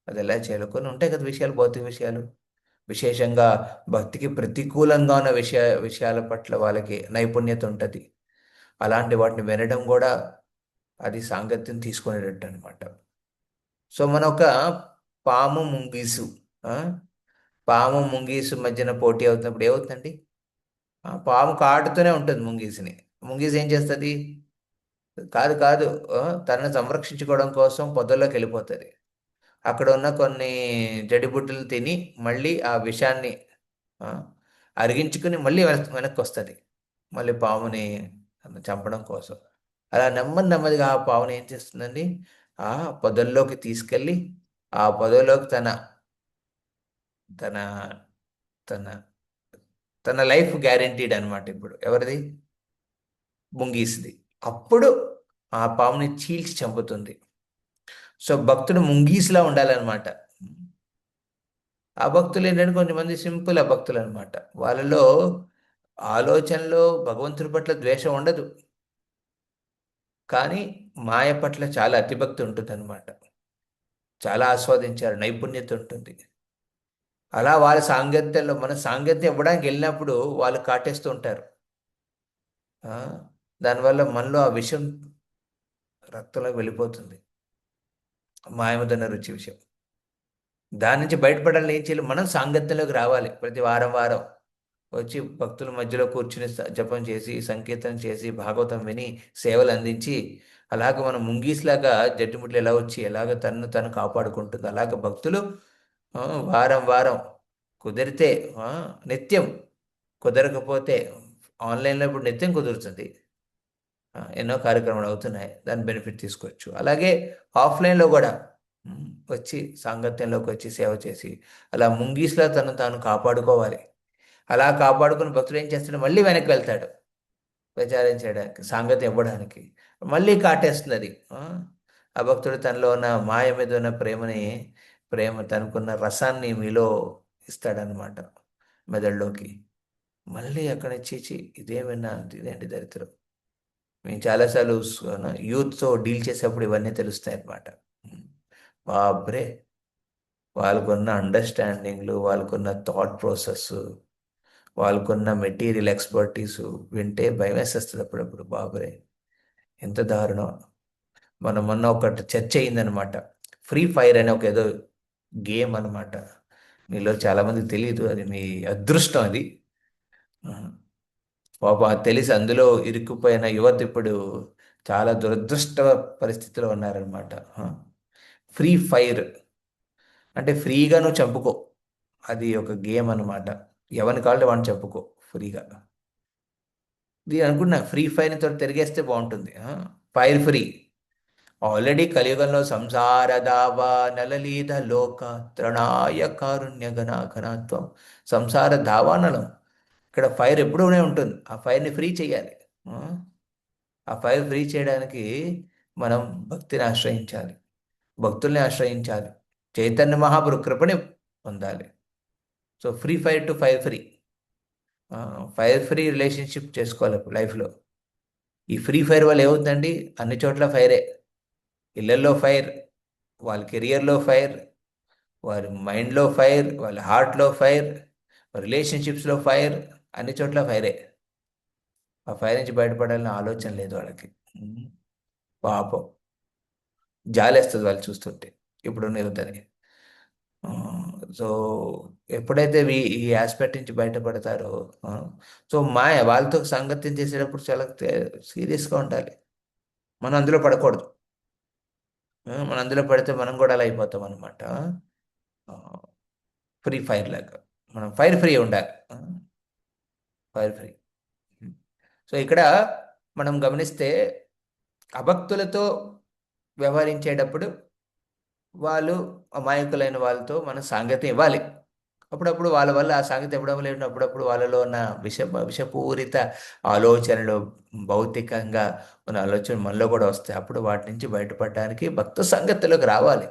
అది ఎలా చేయాలో. కొన్ని ఉంటాయి కదా విషయాలు, భౌతిక విషయాలు, విశేషంగా భక్తికి ప్రతికూలంగా ఉన్న విషయాల పట్ల వాళ్ళకి నైపుణ్యత ఉంటుంది. అలాంటి వాటిని వినడం కూడా అది సాంగత్యం తీసుకునేటట్టు అనమాట. సో మన ఒక పాము ముంగీసు మధ్యన పోటీ అవుతున్నప్పుడు ఏమవుతుందండి, పాము కాటుతూనే ఉంటుంది ముంగీసు ఏం చేస్తుంది, కాదు తనను సంరక్షించుకోవడం కోసం పొదల్లోకి వెళ్ళిపోతుంది. అక్కడ ఉన్న కొన్ని జడిబుట్టలు తిని మళ్ళీ ఆ విషాన్ని ఆ, అరిగించుకుని మళ్ళీ వెనక్కి వస్తుంది, మళ్ళీ పాముని చంపడం కోసం. అలా నెమ్మదిగా ఆ పావుని ఏం చేస్తుందండి, ఆ పొదల్లోకి తీసుకెళ్ళి ఆ పొదల్లోకి తన తన తన తన లైఫ్ గ్యారెంటీడ్ అనమాట. ఇప్పుడు ఎవరిది? ముంగీస్ది. అప్పుడు ఆ పాముని చీల్చి చంపుతుంది. సో భక్తుడు ముంగీస్లా ఉండాలన్నమాట. ఆ భక్తులు ఏంటంటే కొంతమంది సింపుల్ ఆ భక్తులు అనమాట. వాళ్ళలో ఆలోచనలో భగవంతుడి పట్ల ద్వేషం ఉండదు, కానీ మాయ పట్ల చాలా అతిభక్తి ఉంటుంది అనమాట. చాలా ఆస్వాదించారు, నైపుణ్యత ఉంటుంది. అలా వాళ్ళ సాంగత్యంలో మన సాంగత్యం ఇవ్వడానికి వెళ్ళినప్పుడు వాళ్ళు కాటేస్తూ ఉంటారు. ఆ, దానివల్ల మనలో ఆ విషయం రక్తంలోకి వెళ్ళిపోతుంది, మాయమదన రుచి విషయం. దాని నుంచి బయటపడాలని ఏం చేయాలి? మనం సాంగత్యంలోకి రావాలి. ప్రతి వారం వారం వచ్చి భక్తుల మధ్యలో కూర్చుని జపం చేసి, సంకీర్తన చేసి, భాగవతం విని, సేవలు అందించి, అలాగ మనం ముంగీస్లాగా జడ్జిముట్లు ఎలా వచ్చి ఎలాగ తను కాపాడుకుంటుంది, అలాగ భక్తులు ఆ, వారం వారం కుదిరితే నిత్యం, కుదరకపోతే ఆన్లైన్లో ఇప్పుడు నిత్యం కుదురుతుంది. ఎన్నో కార్యక్రమాలు అవుతున్నాయి, దాని బెనిఫిట్ తీసుకోవచ్చు. అలాగే ఆఫ్లైన్లో కూడా వచ్చి సాంగత్యంలోకి వచ్చి సేవ చేసి అలా ముంగీస్లా తాను కాపాడుకోవాలి. అలా కాపాడుకుని భక్తుడు ఏం చేస్తాడు? మళ్ళీ వెనక్కి వెళ్తాడు ప్రచారం చేయడానికి, సాంగత్యం ఇవ్వడానికి. మళ్ళీ కాటేస్తుంది అది. ఆ భక్తుడు తనలో ఉన్న మాయ మీద ఉన్న తనకున్న రసాన్ని మీలో ఇస్తాడనమాట మెదడులోకి. మళ్ళీ అక్కడ చీచి ఇదేమైనా ఇదేంటి దరిద్రం. మేము చాలాసార్లు యూత్తో డీల్ చేసేప్పుడు ఇవన్నీ తెలుస్తాయి అన్నమాట. బాబ్రే, వాళ్ళకున్న అండర్స్టాండింగ్లు, వాళ్ళకున్న థాట్ ప్రాసెస్, వాళ్ళకున్న మెటీరియల్ ఎక్స్పర్టీసు వింటే భయం వేసేస్తుంది అప్పుడప్పుడు. బాబరే, ఎంత దారుణం. మొన్న ఒకటి చర్చ అయిందనమాట. ఫ్రీ ఫైర్ అనే ఒక ఏదో గేమ్ అనమాట. మీలో చాలామందికి తెలియదు, అది మీ అదృష్టం అది. పాప తెలిసి అందులో ఇరుక్కుపోయిన యువత ఇప్పుడు చాలా దురదృష్ట పరిస్థితిలో ఉన్నారనమాట. ఫ్రీ ఫైర్ అంటే ఫ్రీగా నువ్వు చంపుకో, అది ఒక గేమ్ అనమాట. ఎవరిని కావాలి వాడిని చంపుకో ఫ్రీగా. దీని అనుకున్నా ఫ్రీ ఫైర్ తోటి తిరిగేస్తే బాగుంటుంది. Fire free. ఆల్రెడీ కలియుగంలో సంసార దావా నలలీత లోక త్రణాయ కారుణ్య ఘనాఘనాత్వం, సంసార దావానలం. ఇక్కడ ఫైర్ ఎప్పుడూనే ఉంటుంది, ఆ ఫైర్ని ఫ్రీ చేయాలి. ఆ ఆ ఫైర్ ఫ్రీ చేయడానికి మనం భక్తిని ఆశ్రయించాలి, భక్తుల్ని ఆశ్రయించాలి, చైతన్య మహాప్రభు కృపని పొందాలి. So free fire to fire free, fire free relationship చేసుకోవాలి లైఫ్లో. ఈ ఫ్రీ ఫైర్ వల్ల ఏమవుతుందండి? అన్ని చోట్ల ఫైరే. ఇళ్ళల్లో ఫైర్, వాళ్ళ కెరియర్లో ఫైర్, వారి మైండ్లో ఫైర్, వాళ్ళ హార్ట్లో ఫైర్, రిలేషన్షిప్స్లో ఫైర్, అన్ని చోట్ల ఫైరే. ఆ ఫైర్ నుంచి బయటపడాలని ఆలోచన లేదు వాళ్ళకి. పాపం జాలేస్తుంది వాళ్ళు చూస్తుంటే ఇప్పుడున్న యువతని. సో ఎప్పుడైతే ఈ ఆస్పెక్ట్ నుంచి బయటపడతారో, సో మాయ వాళ్ళతో సంగత్యం చేసేటప్పుడు చాలా సీరియస్గా ఉండాలి. మనం అందులో పడకూడదు. మనం అందులో పడితే మనం కూడా అలా అయిపోతాం అనమాట. ఫ్రీ ఫైర్ లాగా మనం ఫైర్ ఫ్రీ ఉండాలి. Fire free. సో ఇక్కడ మనం గమనిస్తే అభక్తులతో వ్యవహరించేటప్పుడు వాళ్ళు అమాయకులైన వాళ్ళతో మనం సాంగత్యం ఇవ్వాలి. అప్పుడప్పుడు వాళ్ళ వల్ల ఆ సాంగత్యం ఇవ్వడం లేదు, అప్పుడప్పుడు వాళ్ళలో ఉన్న విషపూరిత ఆలోచనలు, భౌతికంగా ఉన్న ఆలోచనలు మనలో కూడా వస్తాయి. అప్పుడు వాటి నుంచి బయటపడడానికి భక్త సంగతిలోకి రావాలి.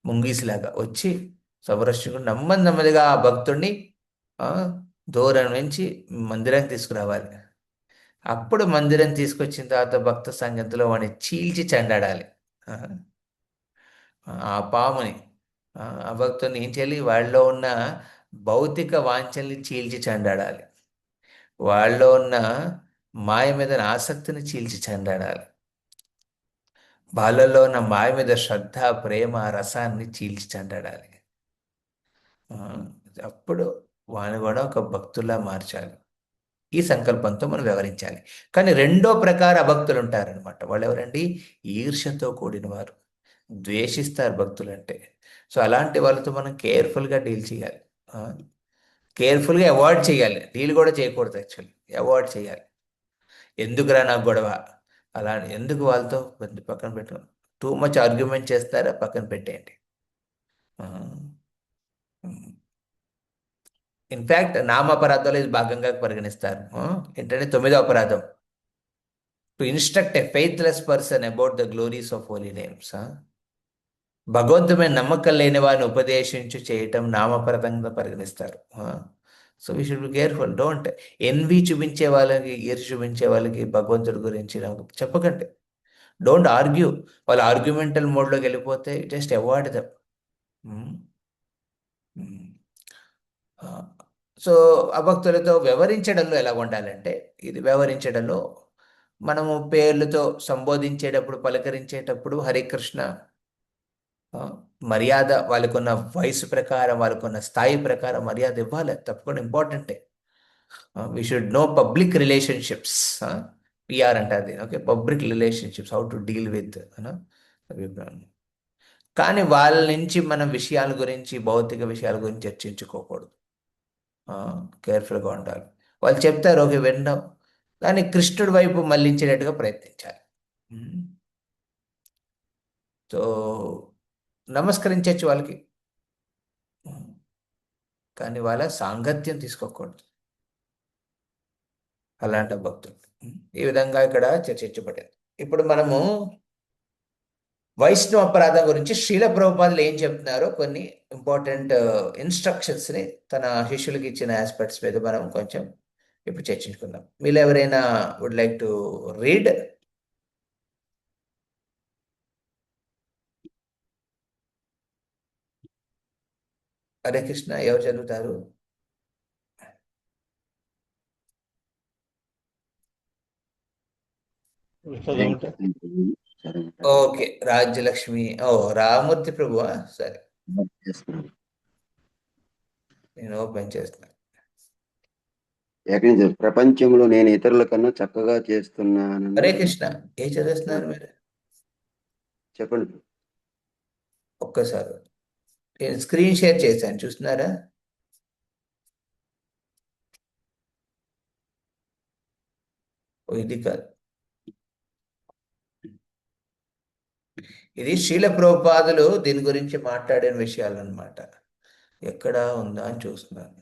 ముంగీసిలాగా వచ్చి సంరక్షకుడు నెమ్మదిగా ఆ భక్తుడిని దూరం నుంచి మందిరానికి తీసుకురావాలి. అప్పుడు మందిరం తీసుకొచ్చిన తర్వాత భక్త సంగతిలో వాడిని చీల్చి చెండాడాలి. ఆ పాముని, ఆ భక్తుని ఏం చేయాలి? వాళ్ళలో ఉన్న భౌతిక వాంఛల్ని చీల్చి చెండాడాలి, వాళ్ళలో ఉన్న మాయ మీద ఆసక్తిని చీల్చి చెండాడాలి, వాళ్ళలో ఉన్న మాయ మీద శ్రద్ధ, ప్రేమ, రసాన్ని చీల్చి చెండాడాలి. అప్పుడు వాని కూడా ఒక భక్తుల్లా మార్చాలి. ఈ సంకల్పంతో మనం వ్యవహరించాలి. కానీ రెండో ప్రకార అభక్తులు ఉంటారనమాట. వాళ్ళు ఎవరండి? ఈర్ష్యతో కూడిన వారు, ద్వేషిస్తారు భక్తులంటే. సో అలాంటి వాళ్ళతో మనం కేర్ఫుల్గా డీల్ చేయాలి. కేర్ఫుల్గా అవాయిడ్ చేయాలి, డీల్ కూడా చేయకూడదు, యాక్చువల్లీ అవాయిడ్ చేయాలి. ఎందుకురా నాకు గొడవ, అలా ఎందుకు వాళ్ళతో పక్కన పెట్టు. టూ మచ్ ఆర్గ్యుమెంట్ చేస్తారా, పక్కన పెట్టేయండి. ఇన్ఫ్యాక్ట్ నామపరాధాలు ఇది భాగంగా పరిగణిస్తారు. ఏంటంటే 9వ అపరాధం, to instruct a faithless person about the glories of holy names. భగవంతుమైన నమ్మకం లేని వారిని ఉపదేశించి చేయటం నామపరంగా పరిగణిస్తారు. So we should be careful. Don't envy చూపించే వాళ్ళకి, ఈర్ష్య చూపించే వాళ్ళకి భగవంతుడి గురించి నాకు చెప్పకండి. Don't argue. వాళ్ళు ఆర్గ్యుమెంటల్ మోడ్లోకి వెళ్ళిపోతే జస్ట్ అవాయిడ్ దమ్. సో అభక్తులతో వ్యవహరించడంలో ఎలా ఉండాలంటే, ఇది వ్యవహరించడంలో మనము పేర్లతో సంబోధించేటప్పుడు, పలకరించేటప్పుడు హరికృష్ణ మర్యాద, వాళ్ళకున్న వయసు ప్రకారం, వాళ్ళకున్న స్థాయి ప్రకారం మర్యాద ఇవ్వాలి, తప్పకుండా ఇంపార్టెంటే. We should know public relationships, PR అంటే అది. Okay, public relationships, how to deal with. కానీ వాళ్ళ నుంచి మనం విషయాల గురించి, భౌతిక విషయాల గురించి చర్చించుకోకూడదు. కేర్ఫుల్గా ఉండాలి. వాళ్ళు చెప్తారు, ఓకే వినడం, కానీ కృష్ణుడి వైపు మళ్ళించేటట్టుగా ప్రయత్నించాలి. సో నమస్కరించవచ్చు వాళ్ళకి, కానీ వాళ్ళ సాంగత్యం తీసుకోకూడదు అలాంటి భక్తులు. ఈ విధంగా ఇక్కడ చర్చించబడింది. ఇప్పుడు మనము వైష్ణవ అపరాధం గురించి శ్రీల ప్రభుపాదులు ఏం చెప్తున్నారో కొన్ని ఇంపార్టెంట్ ఇన్స్ట్రక్షన్స్ని తన శిష్యులకి ఇచ్చిన ఆస్పెక్ట్స్ మీద మనం కొంచెం ఇప్పుడు చర్చించుకుందాం. మీరు ఎవరైనా would like to read? Hare Krishna, ఎవరు చదువుతారు? ఓకే, రాజ్యలక్ష్మి. ఓ, రామూర్తి ప్రభువా? సరే, నేను ఓపెన్ చేస్తున్నాను. ప్రపంచంలో నేను ఇతరుల కన్నా చక్కగా చేస్తున్నాను. హరే కృష్ణ, ఏ చదువుతున్నారు మీరు? చెప్పండి. ఒక్కసారి నేను స్క్రీన్ షేర్ చేశాను, చూస్తున్నారా? ఇది కాదు, ఇది శ్రీల ప్రభుపాదులు దీని గురించి మాట్లాడిన విషయాలు అన్నమాట. ఎక్కడ ఉందా అని చూస్తున్నాను.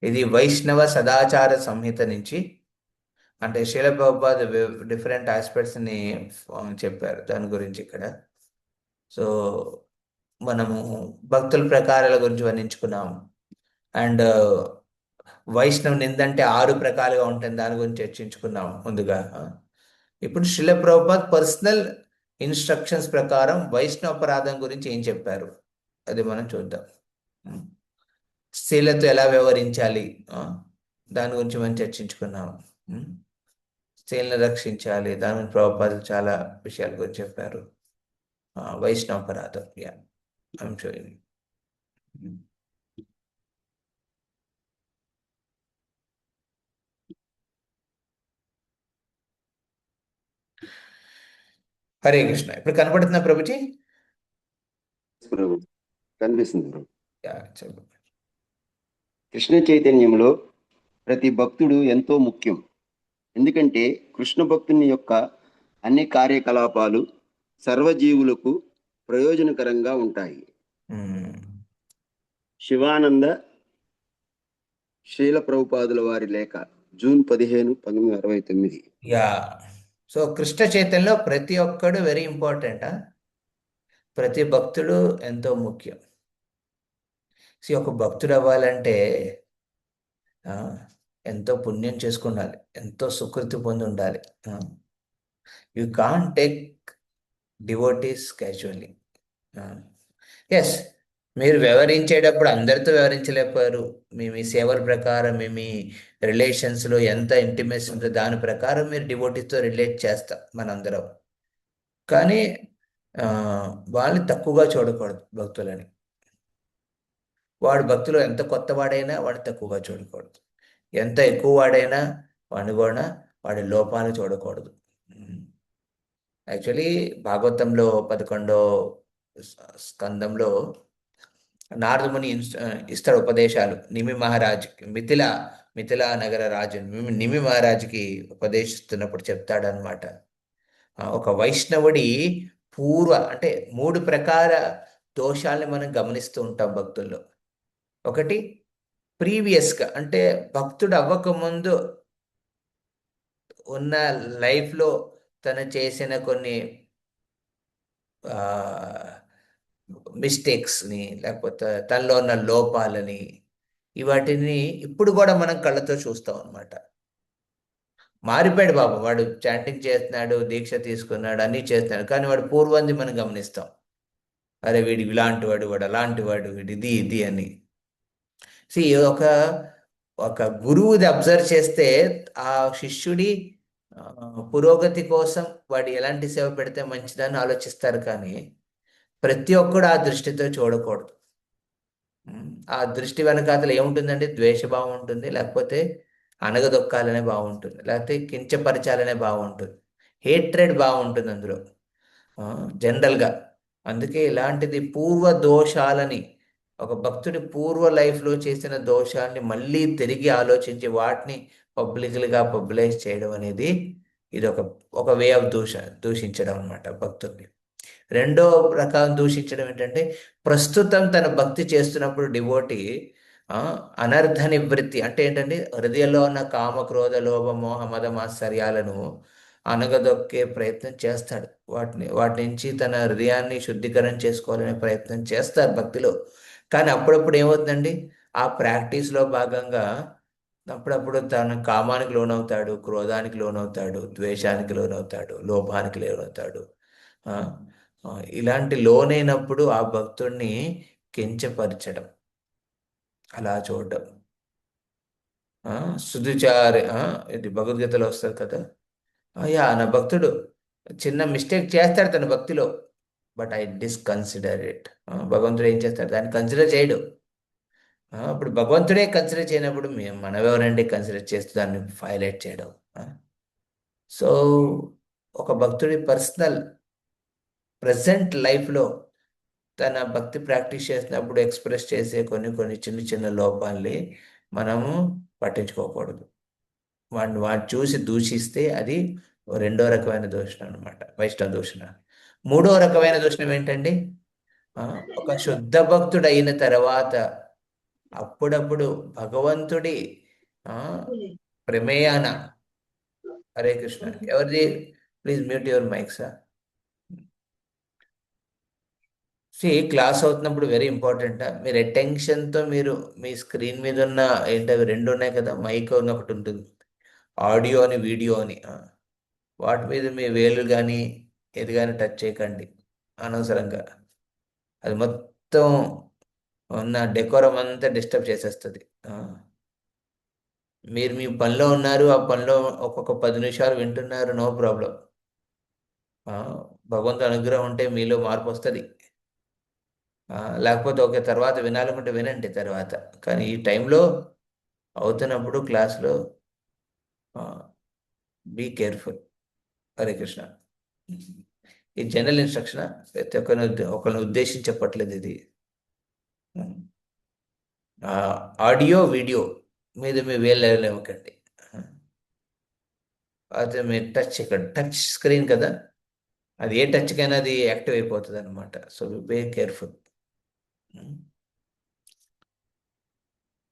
ఇది వైష్ణవ సదాచార సంహిత నుంచి, అంటే శ్రీల ప్రభుపాద డిఫరెంట్ ఆస్పెక్ట్స్ని చెప్పారు దాని గురించి ఇక్కడ. సో మనము భక్తుల ప్రకారాల గురించి వర్ణించుకున్నాము. అండ్ వైష్ణవ్ నిందంటే 6 ప్రకారాలుగా ఉంటుంది, దాని గురించి చర్చించుకున్నాం ముందుగా. ఇప్పుడు శ్రీల ప్రభుపాద్ పర్సనల్ ఇన్స్ట్రక్షన్స్ ప్రకారం వైష్ణవ అపరాధం గురించి ఏం చెప్పారు అది మనం చూద్దాం. స్త్రీలతో ఎలా వ్యవహరించాలి దాని గురించి మనం చర్చించుకున్నాం. స్త్రీలను రక్షించాలి, దాని గురించి ప్రభుపాదులు చాలా విషయాల గురించి చెప్పారు. వైష్ణవ అపరాధం, yeah I'm showing. Hare Krishna, ఇప్పుడు కనపడుతున్నా ప్రభుజీ? కనిపిస్తుంది ప్రభు. యా, చెప్పండి. కృష్ణ చైతన్యంలో ప్రతి భక్తుడు ఎంతో ముఖ్యం. ఎందుకంటే కృష్ణ భక్తుని యొక్క అన్ని కార్యకలాపాలు సర్వజీవులకు ప్రయోజనకరంగా ఉంటాయి. శివానంద శ్రీల ప్రభుపాదుల వారి లేఖ, జూన్ 15, 1969. యా, సో కృష్ణ చైతన్యంలో ప్రతి ఒక్కడు వెరీ ఇంపార్టెంట్. ప్రతి భక్తుడు ఎంతో ముఖ్యం. సో ఒక భక్తుడు అవ్వాలంటే ఎంతో పుణ్యం చేసుకుండాలి, ఎంతో సుకృతి పొంది ఉండాలి. You can't take devotees casually. Yes, మీరు వ్యవహరించేటప్పుడు అందరితో వ్యవహరించలేకపోయారు. మీ సేవల ప్రకారం మీ రిలేషన్స్లో ఎంత ఇంటిమేసి ఉందో దాని ప్రకారం మీరు డివోటీస్తో రిలేట్ చేస్తాం మనందరం. కానీ ఆ, వాళ్ళని తక్కువగా చూడకూడదు భక్తులని. వాడు భక్తులు ఎంత కొత్తవాడైనా వాడిని తక్కువగా చూడకూడదు. ఎంత ఎక్కువ వాడైనా వాడిని కూడా వాడి లోపాలు చూడకూడదు. యాక్చువల్లీ భాగవతంలో 11వ స్కందంలో నారదముని ఇస్తాడు ఉపదేశాలు నిమి మహారాజుకి, మిథిలా నగర రాజు నిమి మహారాజుకి ఉపదేశిస్తున్నప్పుడు చెప్తాడనమాట. ఒక వైష్ణవుడి అంటే 3 ప్రకార దోషాలని మనం గమనిస్తూ ఉంటాం భక్తుల్లో. ఒకటి ప్రీవియస్గా, అంటే భక్తుడు అవ్వకముందు ఉన్న లైఫ్లో తను చేసిన కొన్ని మిస్టేక్స్ని, లేకపోతే తనలో ఉన్న లోపాలని, వాటిని ఇప్పుడు కూడా మనం కళ్ళతో చూస్తాం అనమాట. మారిపోయాడు బాబు, వాడు చాంటింగ్ చేస్తున్నాడు, దీక్ష తీసుకున్నాడు, అన్నీ చేస్తున్నాడు, కానీ వాడు పూర్వంది మనం గమనిస్తాం. అరే వీడు ఇలాంటి వాడు, వాడు అలాంటి వాడు, వీడు ఇది అని. ఒక గురువుది అబ్జర్వ్ చేస్తే ఆ శిష్యుడి పురోగతి కోసం వాడు ఎలాంటి సేవ పెడితే మంచిదని ఆలోచిస్తారు, కానీ ప్రతి ఒక్కడు ఆ దృష్టితో చూడకూడదు. ఆ దృష్టి వెనకాతలు ఏముంటుందంటే ద్వేషభావం ఉంటుంది, లేకపోతే అనగదొక్కాలనే బాగుంటుంది, లేకపోతే కించపరచాలనే బాగుంటుంది, హేట్రెడ్ బాగుంటుంది అందులో జనరల్గా. అందుకే ఇలాంటిది పూర్వ దోషాలని, ఒక భక్తుడి పూర్వ లైఫ్లో చేసిన దోషాన్ని మళ్ళీ తిరిగి ఆలోచించి వాటిని పబ్లైజ్ చేయడం అనేది ఇది ఒక వే ఆఫ్ దూషించడం అనమాట భక్తుడిని. రెండో రకం దూషించడం ఏంటంటే, ప్రస్తుతం తన భక్తి చేస్తున్నప్పుడు డివోటీ అనర్థ నివృత్తి, అంటే ఏంటంటే హృదయంలో ఉన్న కామ క్రోధ లోభ మోహ మద మాత్సర్యాలను అనగదొక్కే ప్రయత్నం చేస్తాడు. వాటి నుంచి తన హృదయాన్ని శుద్ధీకరణ చేసుకోవాలనే ప్రయత్నం చేస్తారు భక్తిలో. కానీ అప్పుడప్పుడు ఏమవుతుందండి, ఆ ప్రాక్టీస్లో భాగంగా అప్పుడప్పుడు తన కామానికి లోనవుతాడు, క్రోధానికి లోనవుతాడు, ద్వేషానికి లోనవుతాడు, లోభానికి లోనవుతాడు. ఇలాంటి లోనైనప్పుడు ఆ భక్తుడిని కించపరచడం, అలా చూడడం. సుదుచారి ఇది భగవద్గీతలో వస్తుంది కదా, అయ్యా నా భక్తుడు చిన్న మిస్టేక్ చేస్తాడు తన భక్తిలో, బట్ ఐ డిస్కన్సిడర్ ఇట్. భగవంతుడు ఏం చేస్తాడు, దాన్ని కన్సిడర్ చేయడు. ఇప్పుడు భగవంతుడే కన్సిడర్ చేయనప్పుడు మనమెవరండి కన్సిడర్ చేస్తూ దాన్ని హైలైట్ చేయడం. సో ఒక భక్తుడి పర్సనల్ ప్రజెంట్ లైఫ్లో తన భక్తి ప్రాక్టీస్ చేసినప్పుడు ఎక్స్ప్రెస్ చేసే కొన్ని చిన్న చిన్న లోపాలని మనము పట్టించుకోకూడదు. వాడిని చూసి దూషిస్తే అది రెండో రకమైన దూషణ అనమాట, వైష్ణవ దూషణ. మూడో రకమైన దూషణం ఏంటండి, ఒక శుద్ధ భక్తుడు అయిన తర్వాత అప్పుడప్పుడు భగవంతుడి ప్రమేయాన, హరే కృష్ణ, ఎవరిది, please mute your mic sir. Class అవుతున్నప్పుడు వెరీ ఇంపార్టెంట్, మీరు అటెన్షన్తో మీరు మీ స్క్రీన్ మీద ఉన్న ఏంటవి 2 ఉన్నాయి కదా, మైక్ అని ఒకటి ఉంటుంది, ఆడియో అని వీడియో అని, వాటి మీద మీ వేలు కానీ ఏది కానీ టచ్ చేయకండి అనవసరంగా. అది మొత్తం ఉన్న డెకోరం అంతా డిస్టర్బ్ చేసేస్తుంది. మీరు మీ పనిలో ఉన్నారు, ఆ పనిలో ఒక్కొక్క 10 నిమిషాలు వింటున్నారు, నో ప్రాబ్లం. భగవంతుని అనుగ్రహం ఉంటే మీలో మార్పు వస్తుంది. లేకపోతే తర్వాత వినాలనుకుంటే వినండి తర్వాత, కానీ ఈ టైంలో అవుతున్నప్పుడు క్లాస్లో బీ కేర్ఫుల్. హరే కృష్ణ. ఈ జనరల్ ఇన్స్ట్రక్షన్, ప్రతి ఒకరిని ఉద్దేశించి చెప్పట్లేదు ఇది. ఆడియో వీడియో మీద మీ వేళ్ళనివ్వకండి. అయితే మీరు టచ్ స్క్రీన్ కదా, అది ఏ టచ్కైనా అది యాక్టివ్ అయిపోతుంది అనమాట. So be careful.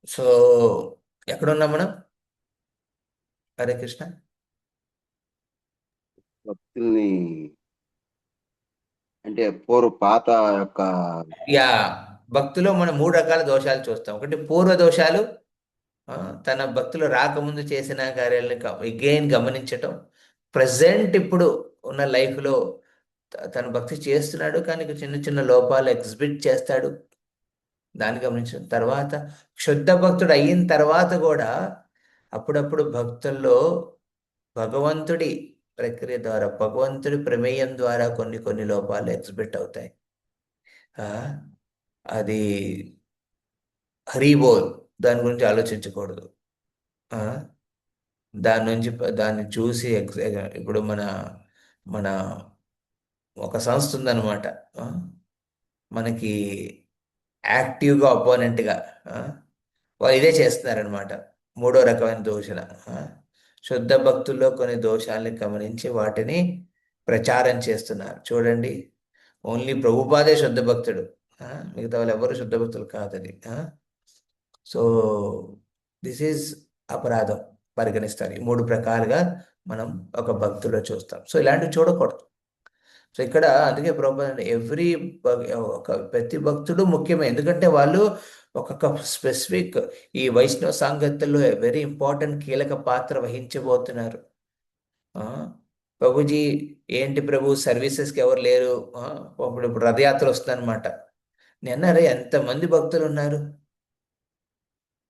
సో ఎక్కడున్నాం మనం, హరే కృష్ణ. భక్తుల్ని అంటే పాత యొక్క భక్తిలో మనం 3 రకాల దోషాలు చూస్తాం. ఒకటి పూర్వ దోషాలు, తన భక్తులు రాకముందు చేసిన కార్యాలను అగైన్ గమనించటం. ప్రజెంట్ ఇప్పుడు ఉన్న లైఫ్లో తన భక్తి చేస్తున్నాడు, కానీ చిన్న చిన్న లోపాలు ఎగ్జిబిట్ చేస్తాడు, దాన్ని గమనించిన తర్వాత శుద్ధ భక్తుడు అయిన తర్వాత కూడా అప్పుడప్పుడు భక్తుల్లో భగవంతుడి ప్రక్రియ ద్వారా భగవంతుడి ప్రమేయం ద్వారా కొన్ని కొన్ని లోపాలు ఎగ్జిబిట్ అవుతాయి. ఆ, అది హరిబోల్ దాని గురించి ఆలోచించకూడదు. ఆ, దాన్ని చూసి ఇప్పుడు మన మన ఒక సంస్థ ఉందన్నమాట. ఆ, మనకి యాక్టివ్గా అపోనెంట్గా వాళ్ళు ఇదే చేస్తున్నారనమాట. మూడో రకమైన దోషణ. ఆ, శుద్ధ భక్తుల్లో కొన్ని దోషాలని గమనించి వాటిని ప్రచారం చేస్తున్నారు. చూడండి, ఓన్లీ ప్రభుపాదే శుద్ధ భక్తుడు. మిగతా వాళ్ళు ఎవరు శుద్ధ భక్తులు కాదని. సో దిస్ ఈజ్ అపరాధం పరిగణిస్తారు. ఈ మూడు ప్రకాలుగా మనం ఒక భక్తుల్లో చూస్తాం. సో ఇలాంటివి చూడకూడదు. సో ఇక్కడ అందుకే ప్రభుపాద ఎవ్రీ ఒక ప్రతి భక్తుడు ముఖ్యమే. ఎందుకంటే వాళ్ళు ఒక్కొక్క స్పెసిఫిక్ ఈ వైష్ణవ సాంగత్యంలో వెరీ ఇంపార్టెంట్ కీలక పాత్ర వహించబోతున్నారు. ఆ, ప్రభుజీ ఏంటి ప్రభు సర్వీసెస్కి ఎవరు లేరు? ఇప్పుడు రథయాత్ర వస్తుందన్నమాట. నిన్నరే ఎంతమంది భక్తులు ఉన్నారు.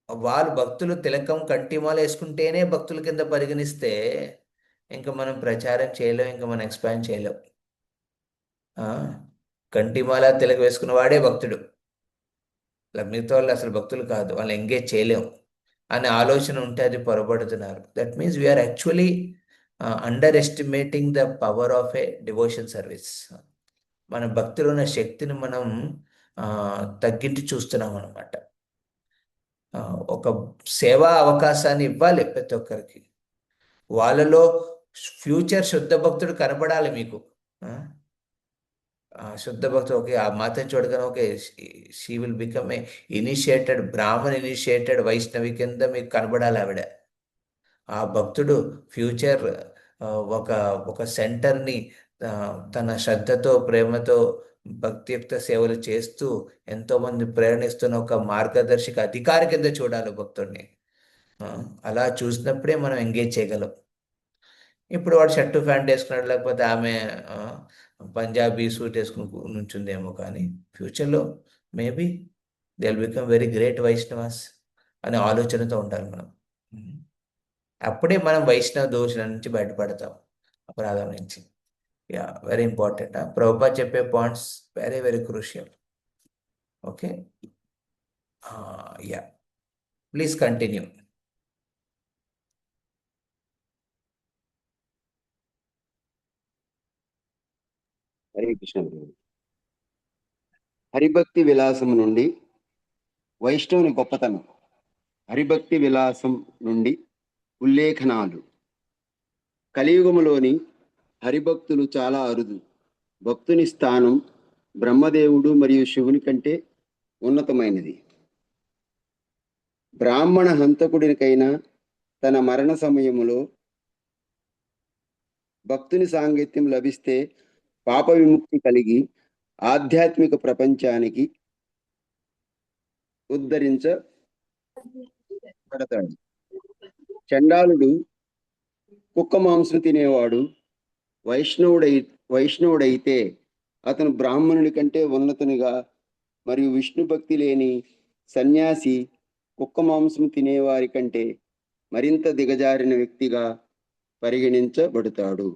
వాళ్ళు భక్తులు తిలకం కంటిమాల వేసుకుంటేనే భక్తుల కింద పరిగణిస్తే ఇంకా మనం ప్రచారం చేయలేం, ఇంకా మనం ఎక్స్పాండ్ చేయలేం. కంటిమాల తిలక వేసుకున్న వాడే భక్తుడు. మిగతా వాళ్ళు అసలు భక్తులు కాదు, వాళ్ళు ఎంగేజ్ చేయలేం అనే ఆలోచన ఉంటే అది పొరపడుతున్నారు. That means we are actually underestimating the power of a devotion service. మన భక్తిలో ఉన్న శక్తిని మనం తగ్గించి చూస్తున్నాం అనమాట. ఒక సేవా అవకాశాన్ని ఇవ్వాలి ప్రతి ఒక్కరికి. వాళ్ళలో ఫ్యూచర్ శుద్ధ భక్తుడు కనబడాలి మీకు. శుద్ధ భక్తుడు ఓకే, ఆ మాతం చూడగానే okay she will become a initiated Brahman initiated Vaishnavi కింద మీకు కనబడాలి ఆవిడ. ఆ భక్తుడు ఫ్యూచర్ ఒక ఒక సెంటర్ని తన శ్రద్ధతో ప్రేమతో భక్తియుక్త సేవలు చేస్తూ ఎంతోమంది ప్రేరణిస్తున్న ఒక మార్గదర్శక అధికారి కింద చూడాలి భక్తుడిని. అలా చూసినప్పుడే మనం ఎంగేజ్ చేయగలం. ఇప్పుడు వాడు షర్టు ప్యాంట్ వేసుకున్నాడు, లేకపోతే ఆమె పంజాబీ సూట్ వేసుకుని నుంచుందేమో, కానీ ఫ్యూచర్లో maybe they will become very great Vaishnavas అనే ఆలోచనతో ఉండాలి మనం. అప్పుడే మనం వైష్ణవ దోషుల నుంచి బయటపడతాం, అపరాధం నుంచి. Yeah, very important. ప్రభుపాద చెప్పే points very very crucial. Okay, yeah, please continue. Hare Krishna. హరిభక్తి విలాసం నుండి వైష్ణవుని గొప్పతనం. హరిభక్తి విలాసం నుండి ఉల్లేఖనాలు. కలియుగములోని హరిభక్తులు చాలా అరుదు. భక్తుని స్థానం బ్రహ్మదేవుడు మరియు శివుని కంటే ఉన్నతమైనది. బ్రాహ్మణ హంతకుడికైనా తన మరణ సమయములో భక్తుని సాంగత్యం లభిస్తే పాప విముక్తి కలిగి ఆధ్యాత్మిక ప్రపంచానికి ఉద్ధరించబడతాడు. చండాలుడు కుక్క మాంసం తినేవాడు వైష్ణవుడైతే అతను బ్రాహ్మణుడి కంటే ఉన్నతునిగా, మరియు విష్ణు భక్తి లేని సన్యాసి కుక్క మాంసం తినేవారి కంటే మరింత దిగజారిన వ్యక్తిగా పరిగణించబడతాడు.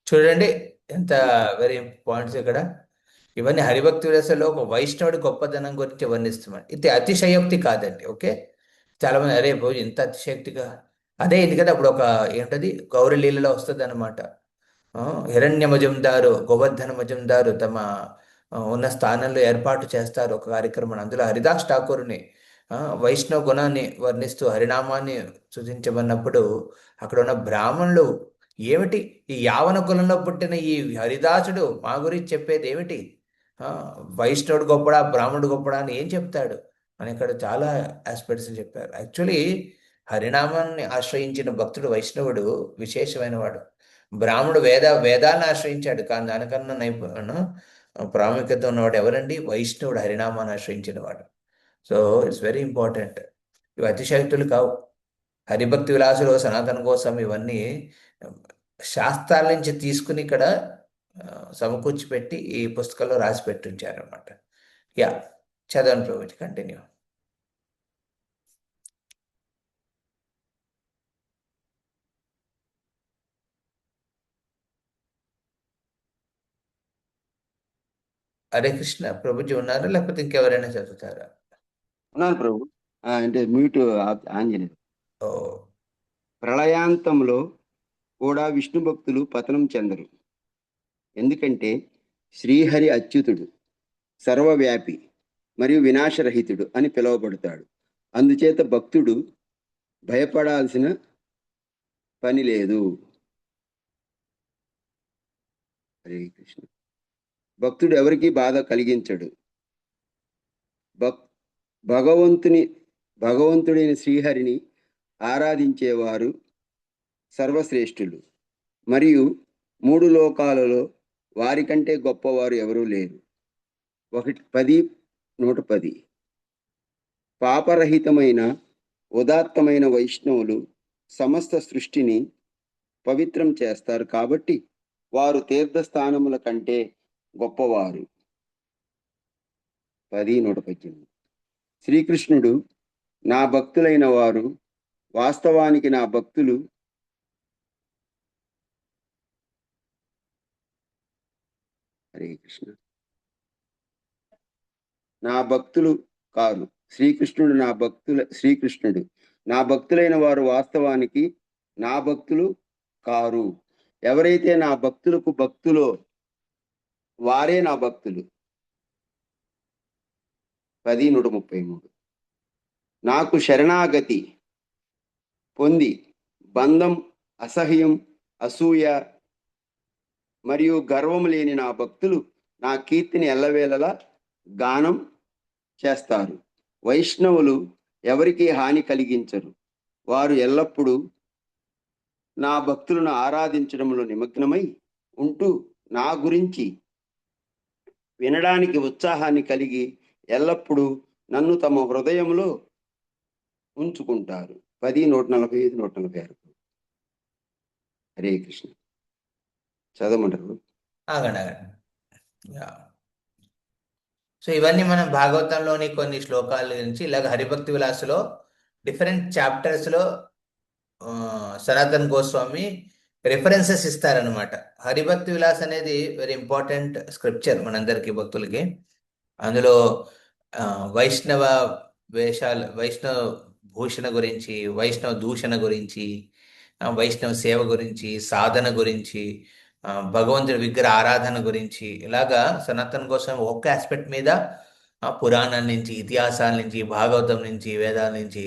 చూడండి ఎంత వెరీ పాయింట్స్ ఇక్కడ. ఇవన్నీ హరిభక్తి విలాసంలో ఒక వైష్ణవుడి గొప్పతనం గురించి వర్ణిస్తున్నాడు. ఇది అతిశయోక్తి కాదండి. ఓకే, చాలా మంది అరే బాబు ఇంత అతిశయోక్తిగా, అదే ఎందుకంటే అప్పుడు ఒక ఏంటది గౌరీ లీలలో వస్తుంది అనమాట. హిరణ్య మజుందారు గోవర్ధన మజుందారు తమ ఉన్న స్థానంలో ఏర్పాటు చేస్తారు ఒక కార్యక్రమం. అందులో హరిదాస్ ఠాకూర్ని వైష్ణవ గుణాన్ని వర్ణిస్తూ హరినామాన్ని సూచించమన్నప్పుడు అక్కడ ఉన్న బ్రాహ్మణులు ఏమిటి ఈ యావన కులంలో పుట్టిన ఈ హరిదాసుడు మా గురించి చెప్పేది ఏమిటి, వైష్ణవుడు గొప్పడా బ్రాహ్మణుడు గొప్పడా అని ఏం చెప్తాడు అని ఇక్కడ చాలా ఆస్పెక్ట్స్ చెప్పారు. యాక్చువల్లీ హరినామాన్ని ఆశ్రయించిన భక్తుడు వైష్ణవుడు విశేషమైన వాడు. బ్రాహ్మణుడు వేదాన్ని ఆశ్రయించాడు, కానీ దానికన్నా ప్రాముఖ్యత ఉన్నవాడు ఎవరండి? వైష్ణవుడు హరినామాన్ని ఆశ్రయించిన వాడు. So it's very important. ఇవి అతిశయోక్తులు కావు. హరిభక్తి విలాసులు సనాతన కోసం ఇవన్నీ శాస్త్రాల నుంచి తీసుకుని ఇక్కడ సమకూర్చి పెట్టి ఈ పుస్తకంలో రాసి పెట్టుంచారనమాట. యా, చదవండి ప్రభుజీ, కంటిన్యూ. హరే కృష్ణ. ప్రభుజీ ఉన్నారా లేకపోతే ఇంకెవరైనా చదువుతారా? ఉన్నాను ప్రభు. అంటే మ్యూట్ ఆన్ చేయలేదు. ఓ, ప్రళయాంతంలో కూడా విష్ణు భక్తులు పతనం చెందరు. ఎందుకంటే శ్రీహరి అచ్యుతుడు, సర్వవ్యాపి మరియు వినాశరహితుడు అని పిలువబడతాడు. అందుచేత భక్తుడు భయపడాల్సిన పని లేదు. హరే కృష్ణ. భక్తుడు ఎవరికీ బాధ కలిగించడు. భగవంతుడైన శ్రీహరిని ఆరాధించేవారు సర్వశ్రేష్ఠులు, మరియు 3 లోకాలలో వారికంటే గొప్పవారు ఎవరూ లేరు. 1:10 పాపరహితమైన ఉదాత్తమైన వైష్ణవులు సమస్త సృష్టిని పవిత్రం చేస్తారు, కాబట్టి వారు తీర్థస్థానముల కంటే గొప్పవారు. 10:118 శ్రీకృష్ణుడు నా భక్తులైన వారు వాస్తవానికి నా భక్తులు హరే కృష్ణ నా భక్తులు కారు. శ్రీకృష్ణుడు నా భక్తులైన వారు వాస్తవానికి నా భక్తులు కారు. ఎవరైతే నా భక్తులకు భక్తులో వారే నా భక్తులు. 10:133 నాకు శరణాగతి పొంది బంధం, అసహ్యం, అసూయ మరియు గర్వం లేని నా భక్తులు నా కీర్తిని ఎల్లవేళలా గానం చేస్తారు. వైష్ణవులు ఎవరికి హాని కలిగించరు. వారు ఎల్లప్పుడూ నా భక్తులను ఆరాధించడంలో నిమగ్నమై ఉంటూ నా గురించి వినడానికి ఉత్సాహాన్ని కలిగి ఎల్లప్పుడూ నన్ను తమ హృదయంలో ఉంచుకుంటారు. 10:145, 146. హరే కృష్ణ. చదవమంటారు? ఆగండి. యా. సో ఇవన్నీ మనం భాగవతంలోని కొన్ని శ్లోకాల నుంచి ఇలాగ హరిభక్తి విలాసులో డిఫరెంట్ చాప్టర్స్లో సనాతన్ గోస్వామి రిఫరెన్సెస్ ఇస్తారనమాట. హరిభక్తి విలాస్ అనేది వెరీ ఇంపార్టెంట్ స్క్రిప్చర్ మనందరికీ భక్తులకి. అందులో వైష్ణవ వేషాలు, వైష్ణవ భూషణ గురించి, వైష్ణవ దూషణ గురించి, వైష్ణవ సేవ గురించి, సాధన గురించి, భగవంతుడి విగ్రహ ఆరాధన గురించి, ఇలాగా సనాతన కోసం ఒక్క ఆస్పెక్ట్ మీద పురాణాల నుంచి, ఇతిహాసాల నుంచి, భాగవతం నుంచి, వేదాల నుంచి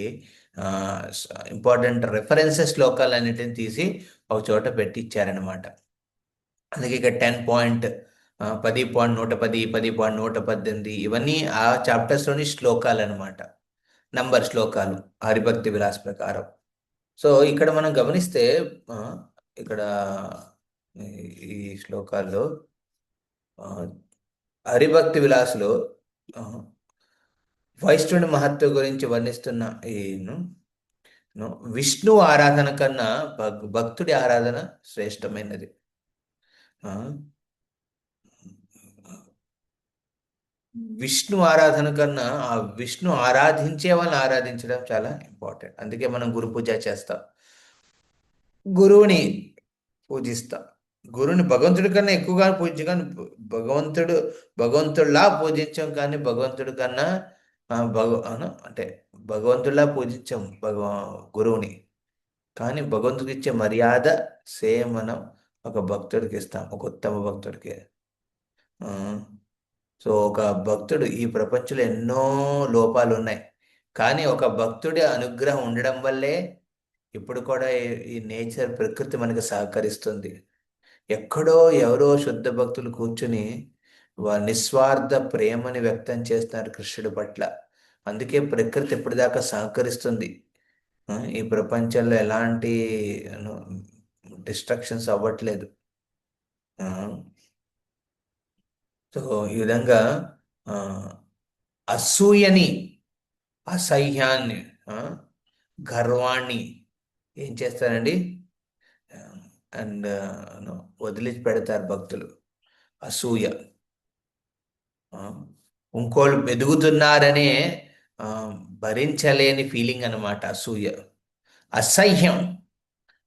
ఇంపార్టెంట్ రెఫరెన్సెస్ శ్లోకాలన్నిటిని తీసి ఒక చోట పెట్టి ఇచ్చారనమాట. అందుకే ఇక్కడ 10.10, 10.110, 10.118 ఇవన్నీ ఆ చాప్టర్స్లోని శ్లోకాలు అనమాట, నంబర్ శ్లోకాలు హరిభక్తి విలాస్ ప్రకారం. సో ఇక్కడ మనం గమనిస్తే ఇక్కడ ఈ శ్లోకాల్లో హరిభక్తి విలాసులో వైష్ణవుని మహత్వం గురించి వర్ణిస్తున్న ఈ విష్ణు ఆరాధన కన్నా భక్తుడి ఆరాధన శ్రేష్టమైనది. విష్ణు ఆరాధన కన్నా ఆ విష్ణు ఆరాధించే వాళ్ళని ఆరాధించడం చాలా ఇంపార్టెంట్. అందుకే మనం గురు పూజ చేస్తాం, గురువుని పూజిస్తాం. గురువుని భగవంతుడి కన్నా ఎక్కువగా పూజించం, భగవంతుడిలా పూజించాం, కానీ భగవంతుడి కన్నా అంటే భగవంతుడిలా పూజించాం గురువుని, కానీ భగవంతుడికి ఇచ్చే మర్యాద సేమ్ మనం ఒక భక్తుడికి ఇస్తాం, ఒక ఉత్తమ భక్తుడికి. సో ఒక భక్తుడు, ఈ ప్రపంచంలో ఎన్నో లోపాలు ఉన్నాయి, కానీ ఒక భక్తుడి అనుగ్రహం ఉండడం వల్లే ఇప్పుడు కూడా ఈ నేచర్, ప్రకృతి మనకి సహకరిస్తుంది. ఎక్కడో ఎవరో శుద్ధ భక్తులు కూర్చుని నిస్వార్థ ప్రేమని వ్యక్తం చేస్తున్నారు కృష్ణుడి పట్ల. అందుకే ప్రకృతి ఎప్పటిదాకా సహకరిస్తుంది. ఈ ప్రపంచంలో ఎలాంటి డిస్ట్రక్షన్స్ అవ్వట్లేదు. సో ఈ విధంగా అసూయని, అసహ్యాన్ని, గర్వాన్ని ఏం చేస్తారండి, అండ్ వదిలి పెడతారు భక్తులు. అసూయ, ఇంకోళ్ళు ఎదుగుతున్నారనే ఆ, భరించలేని ఫీలింగ్ అన్నమాట అసూయ. అసహ్యం,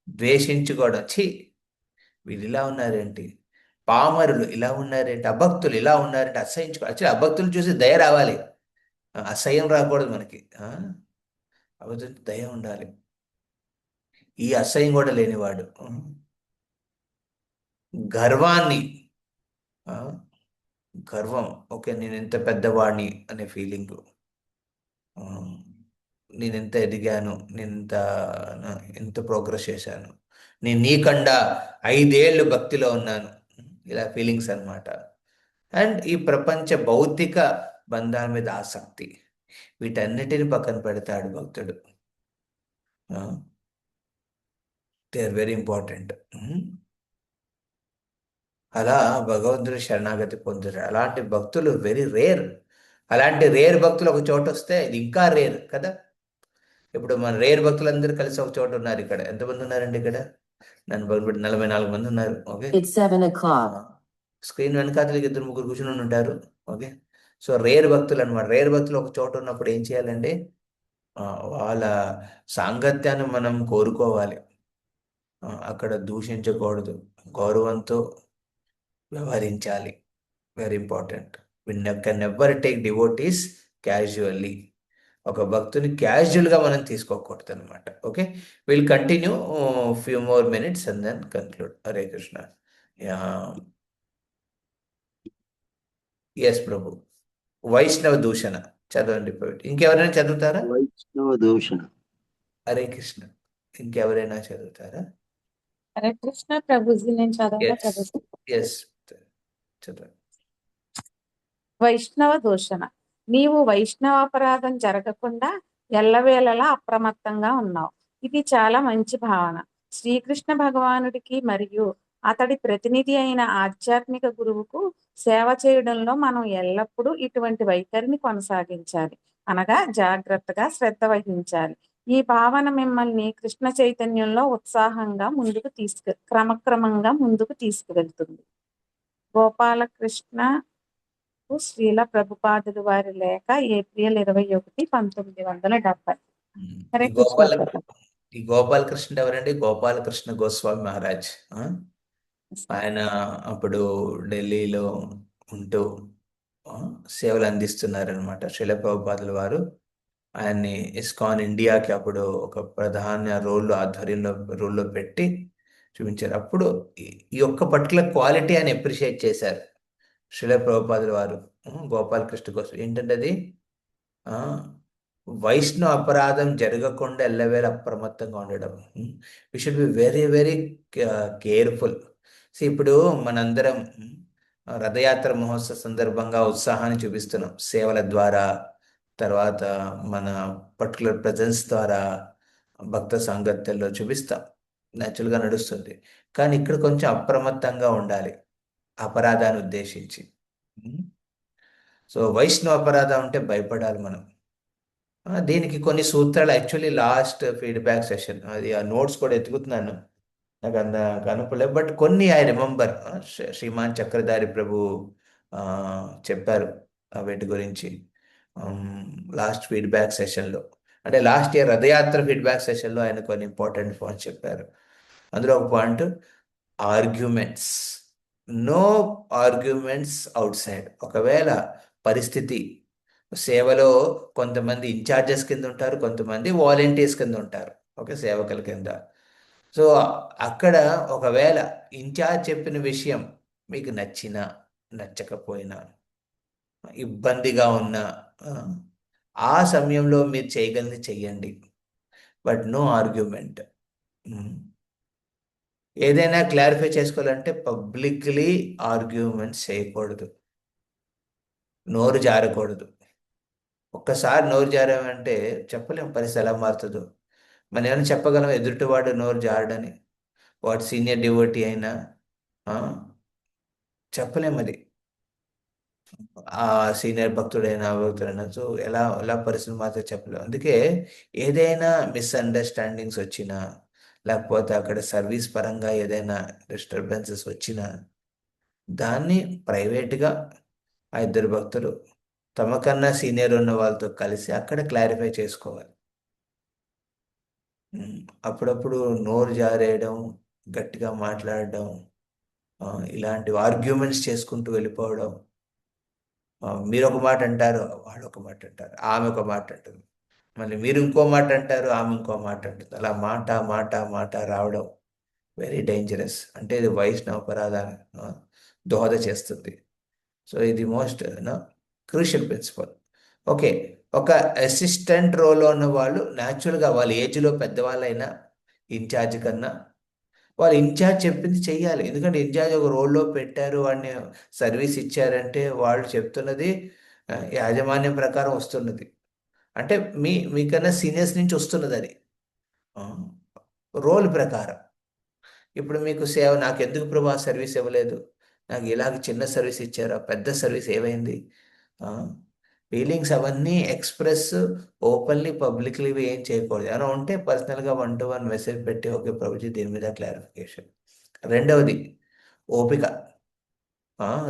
ద్వేషించుకోవడం. ఛీ, వీళ్ళు ఇలా ఉన్నారేంటి, పామరులు ఇలా ఉన్నారేంటి, అభక్తులు ఇలా ఉన్నారేంటి, అసహించుకో. యాక్చువల్లీ అభక్తులు చూసి దయ రావాలి, అసహ్యం రాకూడదు మనకి. అభక్తులు దయ ఉండాలి. ఈ అసహ్యం కూడా లేనివాడు. గర్వాన్ని, ఆ, గర్వం, ఓకే నేను ఎంత పెద్దవాడిని అనే ఫీలింగ్, నేను ఎంత ఎదిగాను, నేను ఎంత ప్రోగ్రెస్ చేశాను, నేను నీకన్నా 5 ఏళ్ళు భక్తిలో ఉన్నాను, ఇలా ఫీలింగ్స్ అన్నమాట. అండ్ ఈ ప్రపంచ భౌతిక బంధాల మీద ఆసక్తి, వీటన్నిటిని పక్కన పెడతాడు భక్తుడు. They are very important. అలా భగవంతుడి శరణాగతి పొందుతారు. అలాంటి భక్తులు వెరీ రేర్. అలాంటి రేర్ భక్తులు ఒక చోట వస్తే ఇది ఇంకా రేర్ కదా. ఇప్పుడు మన రేర్ భక్తులందరూ కలిసి ఒక చోట ఉన్నారు. ఇక్కడ ఎంతమంది ఉన్నారండి? ఇక్కడ నన్ను బట్టి 44 మంది ఉన్నారు. Okay, It's 7 o'clock. స్క్రీన్ వెనకాతలకి 2 ముగ్గురు కూర్చుని ఉంటారు. ఓకే, సో రేర్ భక్తులు అనమాట. రేర్ భక్తులు ఒక చోట ఉన్నప్పుడు ఏం చేయాలండి? వాళ్ళ సాంగత్యాన్ని మనం కోరుకోవాలి. అక్కడ దూషించకూడదు, గౌరవంతో వ్యవహరించాలి. Very important. We can never take devotees casually. ఒక భక్తుని క్యాజువల్గా మనం తీసుకోకూడదు అనమాట. Okay, will continue few more minutes and then conclude. Hare Krishna. Yes Prabhu. వైష్ణవ దూషణ చదవండి ప్రభు. ఇంకెవరైనా చదువుతారా? వైష్ణవ దూషణ. హరే కృష్ణ. ఇంకెవరైనా చదువుతారా? హరే కృష్ణ ప్రభుజీ, నేను చదవగా ఎస్ ప్రభుజీ. ఎస్ చదవండి. వైష్ణవ దూషణ. నీవు వైష్ణవాపరాధం జరగకుండా ఎల్లవేళలా అప్రమత్తంగా ఉన్నావు. ఇది చాలా మంచి భావన. శ్రీకృష్ణ భగవానుడికి మరియు అతడి ప్రతినిధి అయిన ఆధ్యాత్మిక గురువుకు సేవ చేయడంలో మనం ఎల్లప్పుడూ ఇటువంటి వైఖరిని కొనసాగించాలి, అనగా జాగ్రత్తగా శ్రద్ధ వహించాలి. ఈ భావన మిమ్మల్ని కృష్ణ చైతన్యంలో ఉత్సాహంగా క్రమక్రమంగా ముందుకు తీసుకువెళ్తుంది. గోపాలకృష్ణ శ్రీల ప్రభుపాదులు వారి లేఖ, ఏప్రిల్ 21, 1970. హరే ఈ కృష్ణ గోపాల ప్రభు. ఈ గోపాలకృష్ణ ఎవరండి? గోపాలకృష్ణ గోస్వామి మహారాజ్. ఆయన అప్పుడు ఢిల్లీలో ఉంటూ సేవలు అందిస్తున్నారనమాట. శ్రీల ప్రభుపాదుల వారు ఆయన్ని ఇస్కాన్ ఇండియాకి అప్పుడు ఒక ప్రధాన రోల్లో పెట్టి చూపించారు. అప్పుడు ఈ యొక్క పర్టికులర్ క్వాలిటీ ఆయన అప్రిషియేట్ చేశారు శ్రీల ప్రభుపాదుల వారు. గోపాలకృష్ణ కోసం ఏంటంటే అది వైష్ణవ అపరాధం జరగకుండా ఎల్లవేళ అప్రమత్తంగా ఉండడం. We should be very very careful. So ఇప్పుడు మనందరం రథయాత్ర మహోత్సవ సందర్భంగా ఉత్సాహాన్ని చూపిస్తున్నాం సేవల ద్వారా, తర్వాత మన పర్టికులర్ ప్రజెన్స్ ద్వారా, భక్త సాంగత్యంలో చూపిస్తాం, న్యాచురల్గా నడుస్తుంది. కానీ ఇక్కడ కొంచెం అప్రమత్తంగా ఉండాలి అపరాధాన్ని ఉద్దేశించి. సో వైష్ణవ అపరాధం అంటే భయపడాలి మనం. దీనికి కొన్ని సూత్రాలు, యాక్చువల్లీ లాస్ట్ ఫీడ్బ్యాక్ సెషన్ అది ఆ నోట్స్ కూడా ఎత్తుకుతున్నాను, నాకు అంత కనుపలేదు. బట్ కొన్ని ఐ రిమెంబర్ శ్రీమాన్ చక్రధారి ప్రభు చెప్పారు వీటి గురించి లాస్ట్ ఫీడ్బ్యాక్ సెషన్లో. అంటే లాస్ట్ ఇయర్ రథయాత్ర ఫీడ్బ్యాక్ సెషన్లో ఆయన కొన్ని ఇంపార్టెంట్ పాయింట్స్ చెప్పారు. అందులో ఒక point, arguments, no arguments outside. ఒకవేళ పరిస్థితి సేవలో కొంతమంది ఇన్ఛార్జెస్ కింద ఉంటారు, కొంతమంది వాలంటీర్స్ కింద ఉంటారు, ఓకే, సేవకుల కింద. సో అక్కడ ఒకవేళ ఇన్ఛార్జ్ చెప్పిన విషయం మీకు నచ్చినా నచ్చకపోయినా ఇబ్బందిగా ఉన్నా ఆ సమయంలో మీరు చేయగలిగింది చెయ్యండి, బట్ నో ఆర్గ్యుమెంట్. ఏదైనా క్లారిఫై చేసుకోవాలంటే పబ్లిక్లీ ఆర్గ్యుమెంట్స్ చేయకూడదు, నోరు జారకూడదు. ఒక్కసారి నోరు జారామంటే చెప్పలేం పరిస్థితి ఎలా మారుతుందో. మనం ఏమైనా చెప్పగలం ఎదుటివాడు నోరు జారడని? వాడు సీనియర్ డివోటీ అయినా చెప్పలేం. అది ఆ సీనియర్ భక్తుడైనా భక్తుడైనా. సో ఎలా పరిస్థితి మాత్రం చెప్పలేం. అందుకే ఏదైనా మిస్అండర్స్టాండింగ్స్ వచ్చినా, లేకపోతే అక్కడ సర్వీస్ పరంగా ఏదైనా డిస్టర్బెన్సెస్ వచ్చినా దాన్ని ప్రైవేట్గా ఆ 2 భక్తులు తమకన్నా సీనియర్ ఉన్న వాళ్ళతో కలిసి అక్కడ క్లారిఫై చేసుకోవాలి. ఉమ్, అప్పుడప్పుడు నోరు జారేయడం, గట్టిగా మాట్లాడడం, ఇలాంటి ఆర్గ్యుమెంట్స్ చేసుకుంటూ వెళ్ళిపోవడం. మీరు ఒక మాట అంటారు, వాళ్ళు ఒక మాట అంటారు, ఆమె ఒక మాట అంటుంది, మళ్ళీ మీరు ఇంకో మాట అంటారు, ఆమె ఇంకో మాట అంటుంది. అలా మాట మాట మాట రావడం వెరీ డేంజరస్. అంటే ఇది వైష్ణవ పరాధాన్ని దోహద చేస్తుంది. సో ఇది మోస్ట్ క్రూషియల్ ప్రిన్సిపల్. ఓకే, ఒక అసిస్టెంట్ రోల్లో ఉన్న వాళ్ళు న్యాచురల్గా వాళ్ళ ఏజ్లో పెద్దవాళ్ళైనా ఇన్ఛార్జ్ కన్నా వాళ్ళు ఇన్ఛార్జ్ చెప్పింది చెయ్యాలి. ఎందుకంటే ఇన్ఛార్జ్ ఒక రోల్లో పెట్టారు, వాడిని సర్వీస్ ఇచ్చారంటే వాళ్ళు చెప్తున్నది యాజమాన్యం ప్రకారం వస్తున్నది. అంటే మీకన్నా సీనియర్స్ నుంచి వస్తున్నది అది రోల్ ప్రకారం. ఇప్పుడు మీకు సేవ, నాకు ఎందుకు ప్రభా సర్వీస్ ఇవ్వలేదు, నాకు ఇలాగ చిన్న సర్వీస్ ఇచ్చారా, పెద్ద సర్వీస్ ఏమైంది, ఫీలింగ్స్ అవన్నీ ఎక్స్ప్రెస్ ఓపెన్లీ పబ్లిక్లీ ఏం చేయకూడదు. ఏమైనా ఉంటే పర్సనల్గా 1-to-1 మెసేజ్ పెట్టి, ఓకే ప్రభుజీ దీని మీద క్లారిఫికేషన్. రెండవది ఓపిక.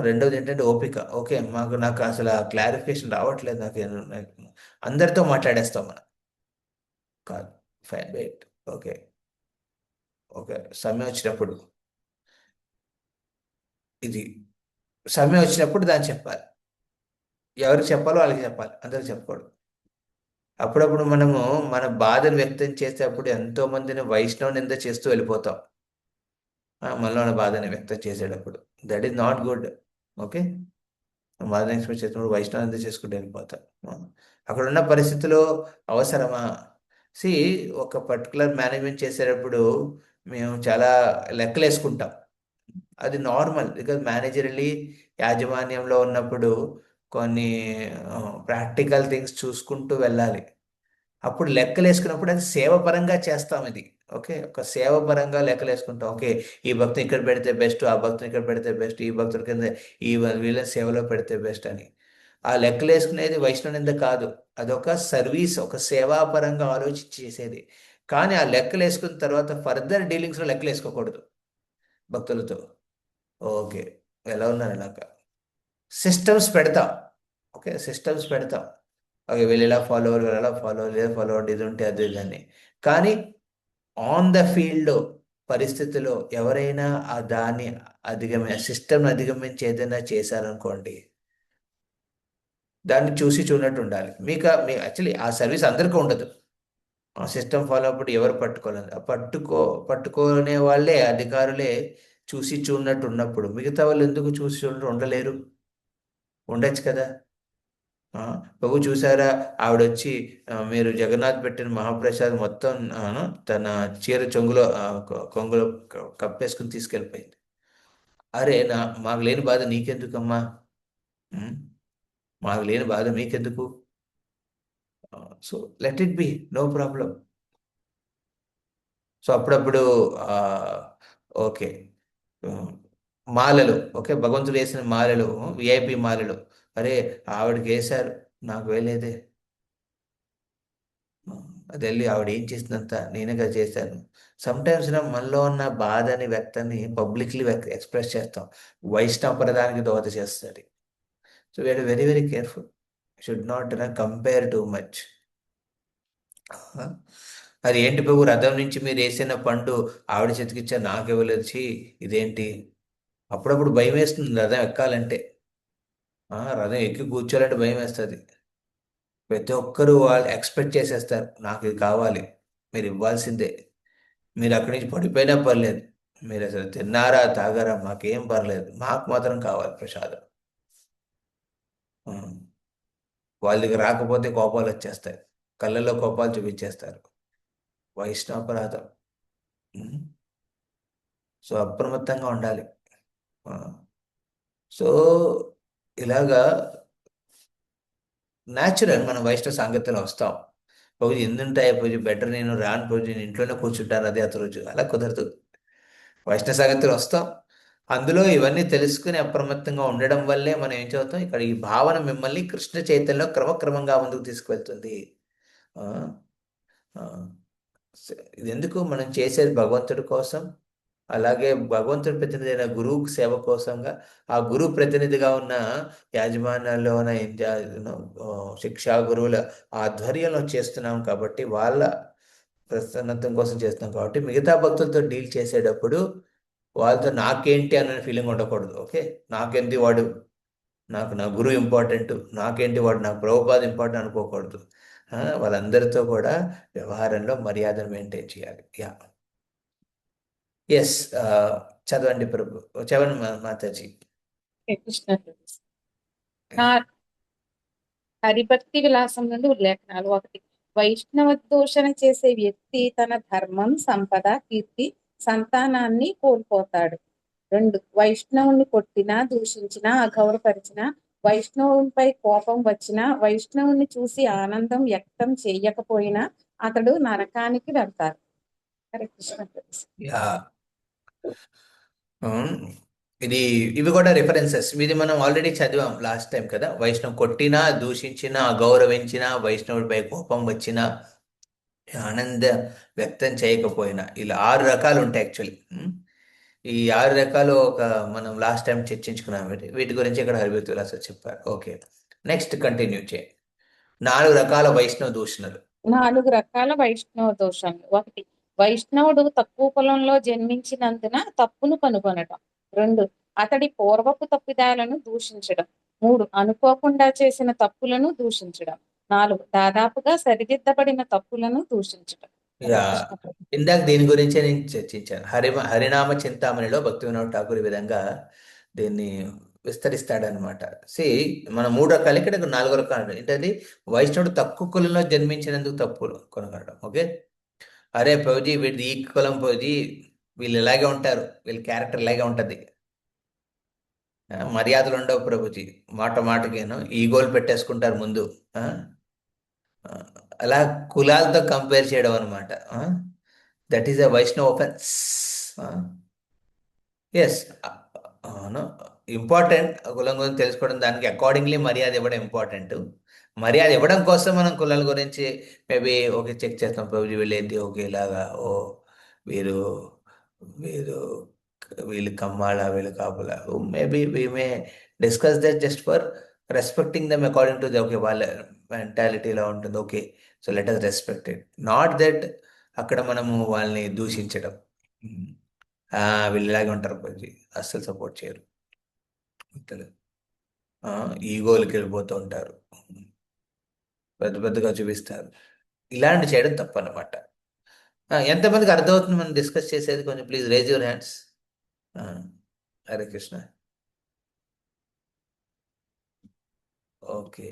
రెండవది ఏంటంటే ఓపిక. ఓకే, నాకు అసలు ఆ క్లారిఫికేషన్ రావట్లేదు, అందరితో మాట్లాడేస్తాం మనం కాదు. Fine, wait. ఓకే, ఓకే, సమయం వచ్చినప్పుడు ఇది సమయం వచ్చినప్పుడు దాన్ని చెప్పాలి. ఎవరికి చెప్పాలో వాళ్ళకి చెప్పాలి, అందరికి చెప్పకూడదు. అప్పుడప్పుడు మనము మన బాధను వ్యక్తం చేసేటప్పుడు ఎంతో మందిని వైష్ణవ నింద చేస్తూ వెళ్ళిపోతాం. మనలో ఉన్న బాధని వ్యక్తం చేసేటప్పుడు that is not good. Okay, బాధను ఎక్స్ప్రెస్ చేసినప్పుడు వైష్ణవ నింద చేసుకుంటూ వెళ్ళిపోతాం. అక్కడ ఉన్న పరిస్థితుల్లో అవసరమా? సి, ఒక పర్టికులర్ మేనేజ్మెంట్ చేసేటప్పుడు మేము చాలా లెక్కలు వేసుకుంటాం. అది నార్మల్, బికాజ్ మేనేజర్లీ యాజమాన్యంలో ఉన్నప్పుడు కొన్ని ప్రాక్టికల్ థింగ్స్ చూసుకుంటూ వెళ్ళాలి. అప్పుడు లెక్కలు వేసుకున్నప్పుడు అది సేవపరంగా చేస్తాం ఇది. ఓకే, ఒక సేవపరంగా లెక్కలు వేసుకుంటాం. ఓకే, ఈ భక్తుని ఇక్కడ పెడితే బెస్ట్, ఆ భక్తుని ఇక్కడ పెడితే బెస్ట్, ఈ భక్తుడి కింద వీళ్ళ సేవలో పెడితే బెస్ట్ అని. ఆ లెక్కలు వేసుకునేది వైష్ణవ నింద కాదు, అదొక సర్వీస్, ఒక సేవాపరంగా ఆలోచించి చేసేది. కానీ ఆ లెక్కలు వేసుకున్న తర్వాత ఫర్దర్ డీలింగ్స్లో లెక్కలు వేసుకోకూడదు భక్తులతో. ఓకే, ఎలా ఉన్నారు ఇలాగా సిస్టమ్స్ పెడతాం. ఓకే, సిస్టమ్స్ పెడతాం. ఓకే, వీళ్ళు ఇలా ఫాలో అవ్వాలి, వీళ్ళు ఎలా ఫాలో అవ్వాలి, ఇలా ఫాలో అవ్వండి, ఇది ఉంటే అది ఇదని. కానీ ఆన్ ద ఫీల్డ్ పరిస్థితిలో ఎవరైనా దాన్ని సిస్టమ్ని అధిగమించి ఏదైనా చేశారనుకోండి, దాన్ని చూసి చూడనట్టు ఉండాలి. మీ యాక్చువల్లీ ఆ సర్వీస్ అందరికీ ఉండదు. ఆ సిస్టమ్ ఫాలో అప్పుడు ఎవరు పట్టుకోలేదు, పట్టుకునే వాళ్ళే అధికారులే చూసి చూడనట్టు ఉన్నప్పుడు మిగతా వాళ్ళు ఎందుకు చూసి చూడనట్టు ఉండలేరు? ఉండొచ్చు కదా. ప్రభు చూసారా, ఆవిడొచ్చి మీరు జగన్నాథ్ పెట్టిన మహాప్రసాద్ మొత్తం తన చీర చెంగులో కొంగులో కప్పేసుకుని తీసుకెళ్ళిపోయింది. అరే, మాకు లేని బాధ నీకెందుకమ్మా? మాకు లేని బాధ మీకెందుకు? So let it be, no problem. So అప్పుడప్పుడు ఓకే, మాలలు, ఓకే, భగవంతుడు వేసిన మాలలు, విఐపి మాలలు, అరే ఆవిడకి వేశారు, నాకు వేయలేదే, అది వెళ్ళి ఆవిడ ఏం చేసిందంత నేనేగా చేశాను. సమ్టైమ్స్ మనలో ఉన్న బాధని వ్యక్తాన్ని పబ్లిక్లీ ఎక్స్ప్రెస్ చేస్తాం. వైష్ణవ ప్రధానికి దోహద చేస్తుంది. So we're very very careful, should not compare too much. అది ఏంటి ప్రభు, రథం నుంచి మీరు వేసిన పండు ఆవిడ చేతికిచ్చా, నాకు ఇవ్వలేదు, ఇదేంటి? అప్పుడప్పుడు భయం వేస్తుంది రథం ఎక్కాలంటే. రథం ఎక్కి కూర్చోాలంటే భయం వేస్తుంది. ప్రతి ఒక్కరూ వాళ్ళు ఎక్స్పెక్ట్ చేసేస్తారు, నాకు ఇది కావాలి, మీరు ఇవ్వాల్సిందే, మీరు అక్కడి నుంచి పడిపోయినా పర్లేదు, మీరు అసలు తిన్నారా తాగారా మాకేం పర్లేదు, మాకు మాత్రం కావాలి ప్రసాదం. వాళ్ళ దగ్గర రాకపోతే కోపాలు వచ్చేస్తాయి, కళ్ళల్లో కోపాలు చూపించేస్తారు. వైష్ణవపరాధం. సో అప్రమత్తంగా ఉండాలి. సో ఇలాగా న్యాచురల్ మనం వైష్ణవ సాంగత్యంలో వస్తాం. రోజు ఎందుంటాయి పూజ, బెటర్ నేను రాను పూజ, నేను ఇంట్లోనే కూర్చుంటాను అదే అత రోజు, అలా కుదరదు. వైష్ణవ సాంగత్యంలో వస్తాం, అందులో ఇవన్నీ తెలుసుకుని అప్రమత్తంగా ఉండడం వల్లే మనం ఏం చదువుతాం, ఇక్కడ ఈ భావన మిమ్మల్ని కృష్ణ చైతన్యంలో క్రమక్రమంగా ముందుకు తీసుకువెళ్తుంది. ఇది ఎందుకు మనం చేసేది భగవంతుడి కోసం, అలాగే భగవంతుడి ప్రతినిధి అయిన గురువు సేవ కోసంగా ఆ గురువు ప్రతినిధిగా ఉన్న యాజమాన్యాల్లో ఉన్న శిక్షా గురువుల ఆధ్వర్యంలో చేస్తున్నాం కాబట్టి వాళ్ళ ప్రసన్నతం కోసం చేస్తున్నాం కాబట్టి మిగతా భక్తులతో డీల్ చేసేటప్పుడు వాళ్ళతో నాకేంటి అనే ఫీలింగ్ ఉండకూడదు. ఓకే, నాకేంటి వాడు, నాకు నా గురువు ఇంపార్టెంట్, నాకేంటి వాడు, నాకు ప్రభుపాద ఇంపార్టెంట్ అనుకోకూడదు. వాళ్ళందరితో కూడా వ్యవహారంలో మర్యాదను మెయింటైన్ చేయాలి. యా, ఎస్, చదవండి ప్రభు, చదవండి మాతాజీ. కృష్ణ నా హరిభక్తి విలాసం నుండి ఉల్లేఖనాలు. 1, వైష్ణవ దూషణ చేసే వ్యక్తి తన ధర్మం, సంపద, కీర్తి, సంతానాన్ని కోల్పోతాడు. 2, వైష్ణవుని కొట్టినా, దూషించినా, అగౌరవపరిచినా, వైష్ణవునిపై కోపం వచ్చినా, వైష్ణవుని చూసి ఆనందం వ్యక్తం చేయకపోయినా అతడు నరకానికి వెళ్తారు. హరే కృష్ణ. యా, ఇవి కూడా రిఫరెన్సెస్. ఇది మనం ఆల్రెడీ చదివాం లాస్ట్ టైం కదా. వైష్ణవ్ కొట్టినా, దూషించినా, అగౌరవించినా, వైష్ణవుడిపై కోపం వచ్చినా, ఆనంద వ్యక్తం చేయకపోయినా, ఇలా 6 రకాలు ఉంటాయి యాక్చువల్లీ. ఈ 6 రకాలు మనం లాస్ట్ టైం చర్చించుకున్నాం. వీటి గురించి ఇక్కడ హరిభక్తి విలాసం చెప్పారు. ఓకే, నెక్స్ట్ కంటిన్యూ చేయండి. 4 రకాల వైష్ణవ దూషణలు. 4 రకాల వైష్ణవ దోషాలు. 1, వైష్ణవుడు తక్కువ కులంలో జన్మించినందున తప్పును కనుగొనటం. 2, అతడి పూర్వపు తప్పిదాలను దూషించడం. 3, అనుకోకుండా చేసిన తప్పులను దూషించడం. 4, దాదాపుగా సరిదిద్దబడిన తప్పులను దూషించడం. యా, ఇందాక దీని గురించే నేను చర్చించాను. హరినామ చింతామణిలో భక్తి వినోద్ ఠాకూర్ ఈ విధంగా దీన్ని విస్తరిస్తాడనమాట. మనం 3 రకాలు, ఇక్కడ 4 రకాలు. ఏంటది? వైష్ణవుడు తక్కువ కులంలో జన్మించినందుకు తప్పులు కొనగలడం. ఓకే, అరే ప్రభుజీ వీడి ఈ కులం ప్రభుజీ, వీళ్ళు ఇలాగే ఉంటారు, వీళ్ళ క్యారెక్టర్ ఇలాగే ఉంటుంది, మర్యాదలు ఉండవు ప్రభుజీ, మాట మాటకేను ఈగోలు పెట్టేసుకుంటారు ముందు. అలా కులాలతో కంపేర్ చేయడం అనమాట. That is a Vaishnav offence. Yes, important కులం గురించి తెలుసుకోవడం, దానికి అకార్డింగ్లీ మర్యాద ఇవ్వడం ఇంపార్టెంట్. మర్యాద ఇవ్వడం కోసం మనం కులాల గురించి మేబీ ఓకే చెక్ చేస్తాం. ప్రభుజీ వీళ్ళు ఏంటి, ఓకే ఇలాగా, ఓ వీరు వీరు వీళ్ళు కమ్మాళ, వీళ్ళు కాపుల, maybe we may discuss that just for respecting them according to the, okay వాళ్ళ మెంటాలిటీలో ఉంటుంది. Okay, so let us respect it, not that అక్కడ మనము వాళ్ళని దూషించడం. వీళ్ళు ఇలాగే ఉంటారు ప్రభుజీ, అస్సలు సపోర్ట్ చేయరు, ఈగోలకి వెళ్ళిపోతూ ఉంటారు, పెద్ద పెద్దగా చూపిస్తారు. ఇలాంటి చేయడం తప్పు అనమాట. ఎంతమందికి అర్థమవుతుంది మనం డిస్కస్ చేసేది? కొంచెం please raise your hands. Hare Krishna. Okay,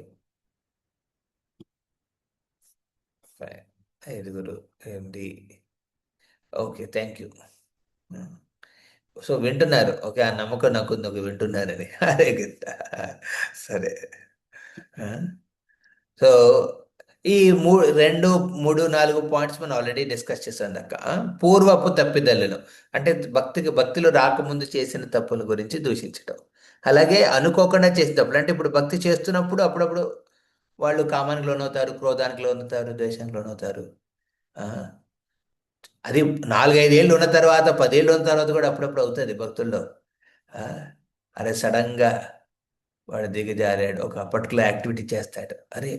5 8. Okay, thank you. So వింటున్నారు, ఓకే, ఆ నమ్మకం నాకు ఉంది, ఒక వింటున్నారని. అరే కృష్ణ, సరే. సో ఈ 2, 3, 4 పాయింట్స్ మనం ఆల్రెడీ డిస్కస్ చేసాం దాకా. పూర్వపు తప్పిదలను అంటే భక్తిలో రాకముందు చేసిన తప్పుల గురించి దూషించడం. అలాగే అనుకోకుండా చేసిన తప్పులు అంటే ఇప్పుడు భక్తి చేస్తున్నప్పుడు అప్పుడప్పుడు వాళ్ళు కామానికి లోనవుతారు, క్రోధానికి లోనవుతారు, ద్వేషానికి లోనవుతారు. అది 4-5 ఏళ్ళు ఉన్న తర్వాత, 10 ఏళ్ళు ఉన్న తర్వాత కూడా అప్పుడప్పుడు అవుతుంది భక్తుల్లో. అరే సడన్గా వాడు దిగజారాడు, ఒక పర్టికులర్ యాక్టివిటీ చేస్తాడు, అరే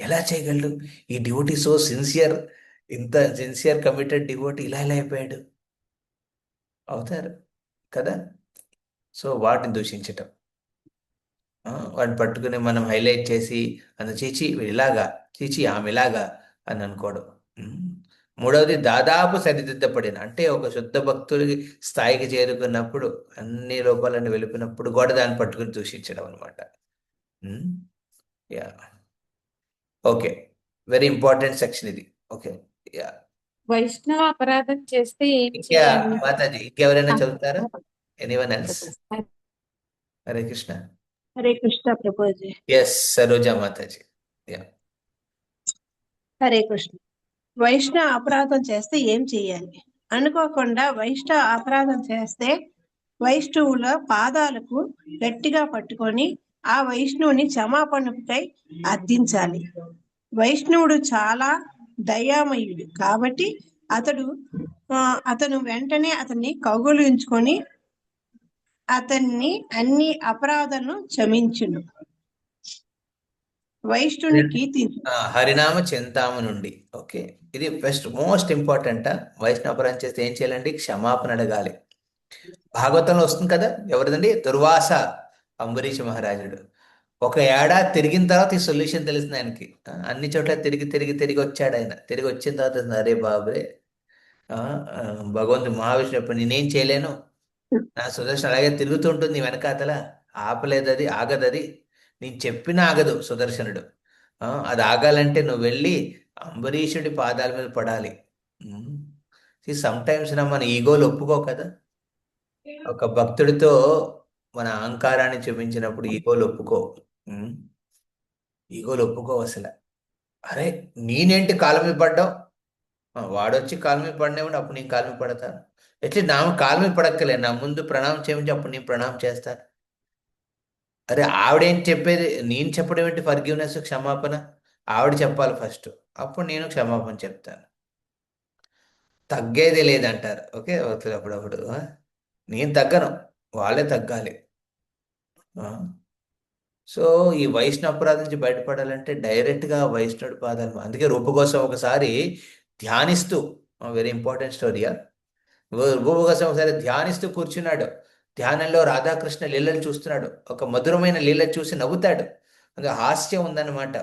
ఎలా చేయగలడు ఈ డివోటీ, సో సిన్సియర్, ఇంత సిన్సియర్ కమిటెడ్ డివోటీ ఇలా అయిపోయాడు, అవుతారు కదా. సో వాటిని దూషించటం, వాటిని పట్టుకుని మనం హైలైట్ చేసి చీచి ఇలాగా, చీచి ఆమె ఇలాగా అని అనుకోవడం. 3వది దాదాపు సరిదిద్దపడిన, అంటే ఒక శుద్ధ భక్తుడికి స్థాయికి చేరుకున్నప్పుడు, అన్ని లోపాలను వెలిపినప్పుడు కూడా దాన్ని పట్టుకుని దూషించడం అనమాట. Yeah, okay, very important section ఇది. Okay, yeah. వైష్ణవ అపరాధం చేస్తే ఏం ఇంకా చేయాలి? మాతాజీ ఇంకెవరైనా చదువుతారా? Anyone else? Hare Krishna. Hare Krishna Prabhuji. Yes, Saroja Mataji. Yeah, Hare Krishna. వైష్ణవ అపరాధం చేస్తే ఏం చేయాలి? అనుకోకుండా వైష్ణవ అపరాధం చేస్తే వైష్ణవుల పాదాలకు గట్టిగా పట్టుకొని ఆ వైష్ణవుని క్షమాపణకై అర్థించాలి. వైష్ణవుడు చాలా దయామయుడు కాబట్టి అతడు అతను వెంటనే అతన్ని కౌగులించుకొని అతన్ని అన్ని అపరాధాలను క్షమించును. వైష్ణుని కీర్తించు. హరినామ చింతాము నుండి. ఓకే, ఇది ఫస్ట్ మోస్ట్ ఇంపార్టెంట్. వైష్ణవపరం చేస్తే ఏం చేయాలండి? క్షమాపణ అడగాలి. భాగవతంలో వస్తుంది కదా, ఎవరిదండి? దుర్వాస అంబరీష మహారాజుడు. ఒక ఏడాది తిరిగిన తర్వాత ఈ సొల్యూషన్ తెలిసింది ఆయనకి. అన్ని చోట్ల తిరిగి తిరిగి తిరిగి వచ్చాడు ఆయన. తిరిగి వచ్చిన తర్వాత తెలిసింది, అరే బాబురే, ఆ, ఆ, భగవంతుడు మహావిష్ణువు ఎప్పుడు నేనేం చేయలేను, నా సుదర్శన అలాగే తిరుగుతూ ఉంటుంది నీ వెనకాతల, ఆపలేదు, అది ఆగదు, అది నేను చెప్పిన ఆగదు సుదర్శనుడు. అది ఆగాలంటే నువ్వు వెళ్ళి అంబరీషుడి పాదాల మీద పడాలి. సమ్ టైమ్స్ మన ఈగోలు ఒప్పుకో కదా. ఒక భక్తుడితో మన అహంకారాన్ని చూపించినప్పుడు ఈగోలు ఒప్పుకో. ఉమ్, ఈగోలు ఒప్పుకో అసలు. అరే నేనేంటి కాళ్ళ మీద పడ్డావు, వాడొచ్చి కాళ్ళ మీద పడినప్పుడు అప్పుడు నేను కాళ్ళ మీద పడతాను. ఎట్లా నా కాళ్ళ మీద పడక్కలే, నా ముందు ప్రణామం చేయమంటే అప్పుడు నేను ప్రణామం చేస్తాను. అరే ఆవిడేం చెప్పేది, నేను చెప్పడం ఏంటి? ఫర్గివ్నెస్, క్షమాపణ ఆవిడ చెప్పాలి ఫస్ట్, అప్పుడు నేను క్షమాపణ చెప్తాను. తగ్గేది లేదంటారు. ఓకే, అవుతుంది అప్పుడప్పుడు. నేను తగ్గను, వాళ్ళే తగ్గాలి. సో ఈ వైష్ణవ అపరాధం నుంచి బయటపడాలంటే డైరెక్ట్గా వైష్ణవుడి పాదాలు. అందుకే రూప కోసం ఒకసారి ధ్యానిస్తూ, వెరీ ఇంపార్టెంట్ స్టోరీయా, రూప కోసం ఒకసారి ధ్యానిస్తూ కూర్చున్నాడు. ధ్యానంలో రాధాకృష్ణ లీలలు చూస్తున్నాడు. ఒక మధురమైన లీల చూసి నవ్వుతాడు. అందులో హాస్యం ఉందన్నమాట.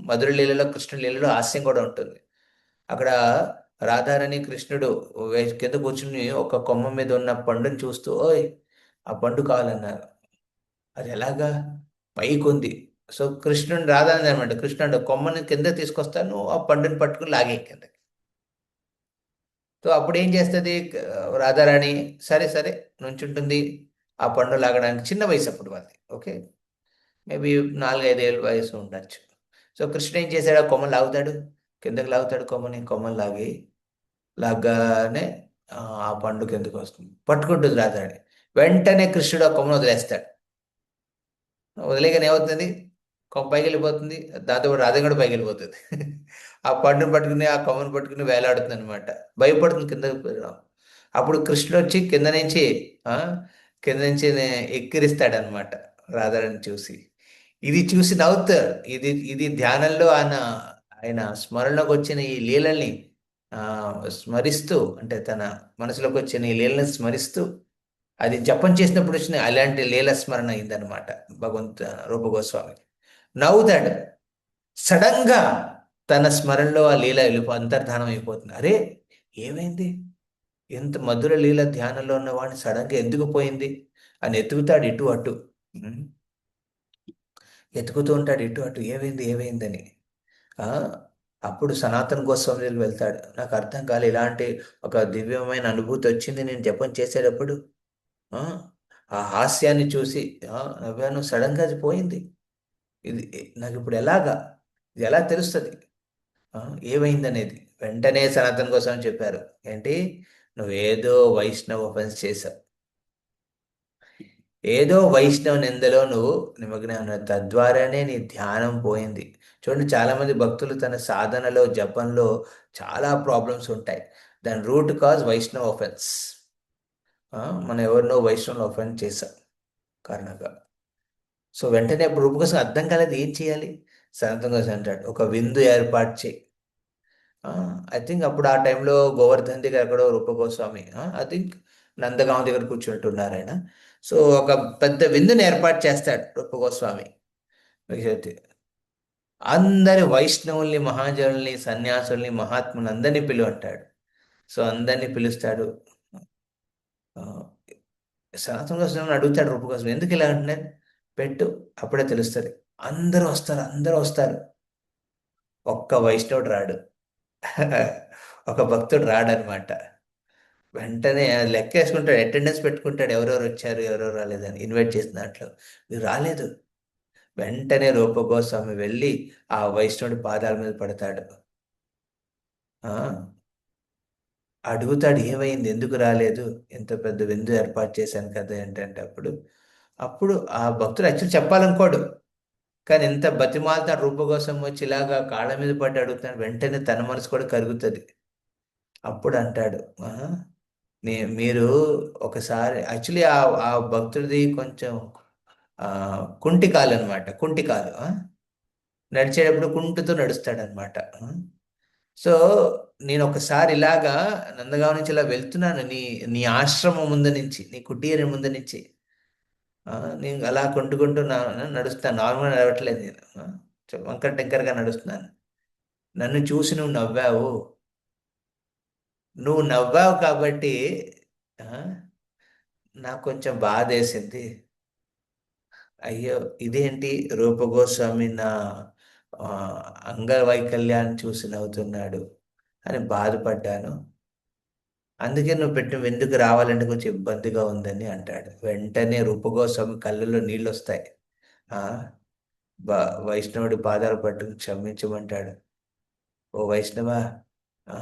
మధుర లీలలో, కృష్ణ లీలలో హాస్యం కూడా ఉంటుంది. అక్కడ రాధారాణి కృష్ణుడు కింద కూర్చుని ఒక కొమ్మ మీద ఉన్న పండుని చూస్తూ, ఓయ్ ఆ పండు కావాలన్నారు. అది ఎలాగా? పైకి ఉంది. సో కృష్ణుడు రాధాని అనమాట, కృష్ణుడు కొమ్మని కింద తీసుకొస్తాను, ఆ పండుని పట్టుకుని లాగే కింద. సో అప్పుడు ఏం చేస్తుంది రాధారాణి? సరే సరే నుంచుంటుంది. ఆ పండు లాగడానికి చిన్న వయసు అప్పుడు వాళ్ళది. ఓకే, మేబీ 4-5 ఏళ్ళ వయసు ఉండొచ్చు. సో కృష్ణ ఏం చేశాడు? ఆ కొమ్మని లాగుతాడు, కిందకి లాగుతాడు కొమ్మని లాగానే ఆ పండు కిందకి వస్తుంది. పట్టుకుంటుంది రాధారాణి. వెంటనే కృష్ణుడు ఆ కొమ్మను వదిలేస్తాడు. వదిలేగానే ఏమవుతుంది? కొమ్మ పైకి వెళ్ళిపోతుంది, దాంతో రాధ కూడా పైకి వెళ్ళిపోతుంది. ఆ పండును పట్టుకుని, ఆ కొమ్మను పట్టుకుని వేలాడుతుంది అనమాట. భయపడుతుంది కిందకి. అప్పుడు కృష్ణుడు వచ్చి కింద నుంచి ఎక్కిరిస్తాడు అనమాట రాధారాణి చూసి. ఇది చూసి నవ్వుతారు. ఇది ధ్యానంలో ఆయన స్మరణలోకి వచ్చిన ఈ లీలల్ని స్మరిస్తూ, అంటే తన మనసులోకి వచ్చిన ఈ లీలని స్మరిస్తూ, అది జపం చేసినప్పుడు వచ్చిన అలాంటి లీల స్మరణ అయిందనమాట భగవంతు రూప గోస్వామి. నవ్వుతాడు. సడన్ గా తన స్మరణలో ఆ లీల అంతర్ధానం అయిపోతుంది. అరే ఏమైంది, ఎంత మధుర లీల ధ్యానంలో ఉన్న వాడిని సడన్ గా ఎందుకు పోయింది అని ఎతుకుతాడు ఇటు అటు. ఎతుకుతూ ఉంటాడు ఇటు అటు, ఏమైందని. అప్పుడు సనాతన గోస్వామి దగ్గరికి వెళ్తాడు. నాకు అర్థం కాలే, ఇలాంటి ఒక దివ్యమైన అనుభూతి వచ్చింది నేను జపం చేసేటప్పుడు. ఆ హాస్యాన్ని చూసి నవ్వాను, సడన్ గా అది పోయింది. ఇది నాకు ఇప్పుడు ఇది ఎలా తెలుస్తుంది ఏమైందనేది? వెంటనే సనాతన గోస్వామి చెప్పారు, ఏంటి, నువ్వేదో వైష్ణవ ఒఫెన్స్ చేశావు, ఏదో వైష్ణవ నిందలో నువ్వు నిమగ్నం ఉన్నావు, తద్వారానే నీ ధ్యానం పోయింది. చూడండి, చాలా మంది భక్తులు తన సాధనలో, జపంలో చాలా ప్రాబ్లమ్స్ ఉంటాయి. దాని రూట్ కాజ్ వైష్ణవ ఒఫెన్స్. మనం ఎవరినో వైష్ణవులు ఒఫెన్స్ చేశాం కారణంగా. సో వెంటనే ఇప్పుడు రూప కోసం అర్థం కాలేదు, ఏం చేయాలి? సనాతన గోస్వామి అంటాడు, ఒక విందు ఏర్పాటు చేయి. ఐ థింక్ అప్పుడు ఆ టైంలో గోవర్ధన్ దగ్గర ఎక్కడో రూప గోస్వామి, ఐ థింక్ నందగాం దగ్గర కూర్చుంటున్నారు ఆయన. సో ఒక పెద్ద విందుని ఏర్పాటు చేస్తాడు రూప గోస్వామి. అందరి వైష్ణవుల్ని, మహాజనుల్ని, సన్యాసుల్ని, మహాత్ములు అందరినీ అంటాడు. సో అందరినీ పిలుస్తాడు. సనాతన గోస్వామిని అడుగుతాడు రూప గోస్వామి, ఎందుకు ఇలా అంటున్నారు? పెట్టు, అప్పుడే తెలుస్తుంది. అందరూ వస్తారు. ఒక్క వైష్ణవుడు రాడు. ఒక భక్తుడు రాడనమాట. వెంటనే లెక్క వేసుకుంటాడు, అటెండెన్స్ పెట్టుకుంటాడు, ఎవరెవరు వచ్చారు ఎవరెవరు రాలేదని. ఇన్వైట్ చేసిన దాంట్లో మీరు రాలేదు. వెంటనే రూప గోస్వామి వెళ్ళి ఆ వైష్ణవుడి పాదాల మీద పడతాడు. అడుగుతాడు, ఏమైంది, ఎందుకు రాలేదు, ఎంత పెద్ద విందు ఏర్పాటు చేశాను కదా ఏంటంటే అప్పుడు ఆ భక్తుడు యాక్చువల్ చెప్పాలనుకోడు, కానీ ఎంత బతిమాలతాడు రూప గోస్వామి వచ్చి ఇలాగా కాళ్ళ మీద పడి అడుగుతాడు. వెంటనే తన మనసు కూడా కరుగుతుంది. అప్పుడు అంటాడు, మీరు ఒకసారి యాక్చువల్లీ ఆ భక్తుడిది కొంచెం కుంటి కాలు అనమాట, కుంటి కాలు. నడిచేటప్పుడు కుంటుతూ నడుస్తాడనమాట. సో నేను ఒకసారి ఇలాగా నందగాం నుంచి ఇలా వెళ్తున్నాను, నీ నీ ఆశ్రమం ముందు నుంచి, నీ కుటీరం ముందు నుంచి. నేను అలా కొంటుకుంటూ నడుస్తాను, నార్మల్గా నడవట్లేదు నేను. వంకర టెంకరగా నడుస్తున్నాను. నన్ను చూసి నువ్వు నవ్వావు కాబట్టి ఆ, నాకు కొంచెం బాధ వేసింది. అయ్యో ఇదేంటి, రూపగోస్వామి నా ఆ, అంగవైకల్యాన్ని చూసి నవ్వుతున్నాడు అని బాధపడ్డాను. అందుకే నువ్వు ఎందుకు రావాలంటే కొంచెం ఇబ్బందిగా ఉందని అంటాడు. వెంటనే రూపగోస్వామి కళ్ళలో నీళ్ళు వస్తాయి. ఆ వైష్ణవుడి పాదాలు పట్టుకుని క్షమించమంటాడు. ఓ వైష్ణవ, ఆ,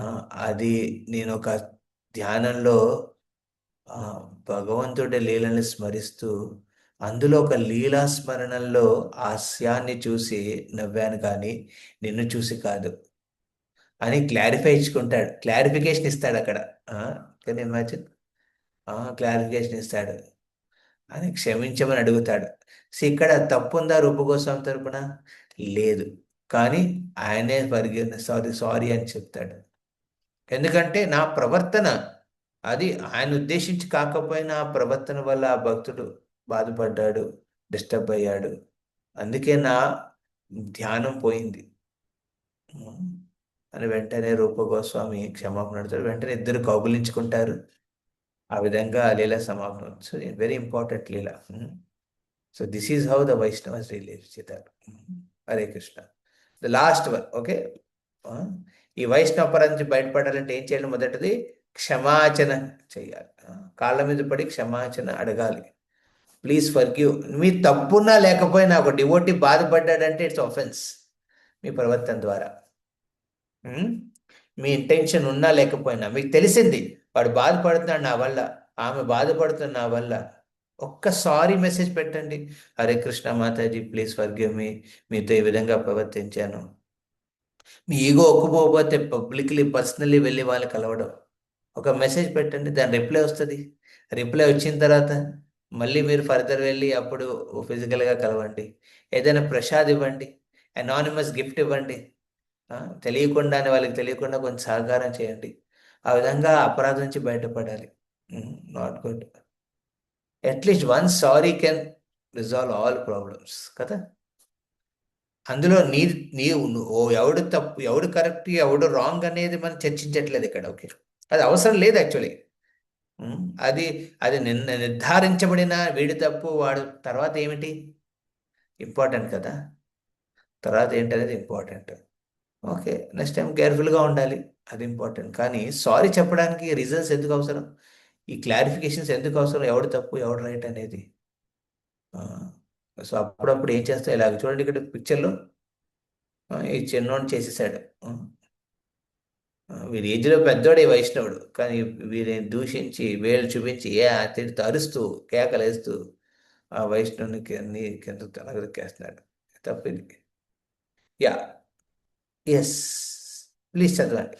అది నేను ఒక ధ్యానంలో ఆ భగవంతుడి లీలని స్మరిస్తూ, అందులో ఒక లీలా స్మరణలో హాస్యాన్ని చూసి నవ్వాను కానీ నిన్ను చూసి కాదు అని క్లారిఫై ఇచ్చుకుంటాడు, క్లారిఫికేషన్ ఇస్తాడు అక్కడ. కానీ ఇమాజిన్, క్లారిఫికేషన్ ఇస్తాడు అని క్షమించమని అడుగుతాడు. సో ఇక్కడ తప్పు ఉందా రూపగోస్వామి తరపున? లేదు. కానీ ఆయనే సారీ సారీ అని చెప్తాడు. ఎందుకంటే నా ప్రవర్తన అది ఆయన ఉద్దేశించి కాకపోయినా ఆ ప్రవర్తన వల్ల ఆ భక్తుడు బాధపడ్డాడు, డిస్టర్బ్ అయ్యాడు. అందుకే నా ధ్యానం పోయింది అని వెంటనే రూపగోస్వామి క్షమాపణ అడుగుతాడు. వెంటనే ఇద్దరు కౌగులించుకుంటారు. ఆ విధంగా లీల సమాపనం. So very important leela. So this is how the Vaishnavas relieve చేతారు. Hare Krishna. The last one. Okay, ఈ వైష్ణవ పరం నుంచి బయటపడాలంటే ఏం చేయాలి? మొదటిది క్షమాచన చెయ్యాలి. కాళ్ళ మీద పడి క్షమాచన అడగాలి. Please forgive. మీ తప్పున్నా లేకపోయినా ఒక డివోటీ బాధపడ్డాడంటే ఇట్స్ ఆఫెన్స్ మీ ప్రవర్తన ద్వారా. మీ ఇంటెన్షన్ ఉన్నా లేకపోయినా మీకు తెలిసింది వాడు బాధపడుతున్నాడు నా వల్ల, ఆమె బాధపడుతున్న నా వల్ల, ఒక్క సారీ మెసేజ్ పెట్టండి. Hare Krishna Mataji, please forgive me, మీతో ఈ విధంగా ప్రవర్తించాను. మీ ఈగో ఒక్కుపోతే పబ్లిక్లీ పర్సనల్లీ వెళ్ళి వాళ్ళు కలవడం. ఒక మెసేజ్ పెట్టండి, దాని రిప్లై వస్తుంది. రిప్లై వచ్చిన తర్వాత మళ్ళీ మీరు ఫర్దర్ వెళ్ళి అప్పుడు ఫిజికల్గా కలవండి. ఏదైనా ప్రసాద్ ఇవ్వండి, అనానిమస్ గిఫ్ట్ ఇవ్వండి. తెలియకుండానే, వాళ్ళకి తెలియకుండా కొంచెం సహకారం చేయండి. ఆ విధంగా అపరాధం నుంచి బయటపడాలి. Not good. At least one sorry can resolve all problems కదా. అందులో ఎవడు తప్పు, ఎవడు కరెక్ట్, ఎవడు రాంగ్ అనేది మనం చర్చించట్లేదు ఇక్కడ. ఓకే, అది అవసరం లేదు యాక్చువల్లీ. అది అది నిర్ధారించబడిన వీడి తప్పు, వాడు తర్వాత ఏమిటి ఇంపార్టెంట్ కదా. తర్వాత ఏంటనేది ఇంపార్టెంట్. ఓకే, నెక్స్ట్ టైం కేర్ఫుల్గా ఉండాలి, అది ఇంపార్టెంట్. కానీ సారీ చెప్పడానికి రీజన్స్ ఎందుకు అవసరం? ఈ క్లారిఫికేషన్స్ ఎందుకు అవసరం? ఎవడు తప్పు ఎవడు రైట్ అనేది. సో అప్పుడప్పుడు ఏం చేస్తా, ఇలాగ చూడండి ఇక్కడ పిక్చర్లో ఈ చిన్నోడు చేసేసాడు. వీరి ఏజ్లో పెద్దోడే వైష్ణవుడు, కానీ వీరిని దూషించి వేలు చూపించి తిడుతూ అరుస్తూ కేకలేస్తూ ఆ వైష్ణవుని కింద తలగరికేస్తున్నాడు. తప్పింది. యా, ఎస్, ప్లీజ్ చదవండి.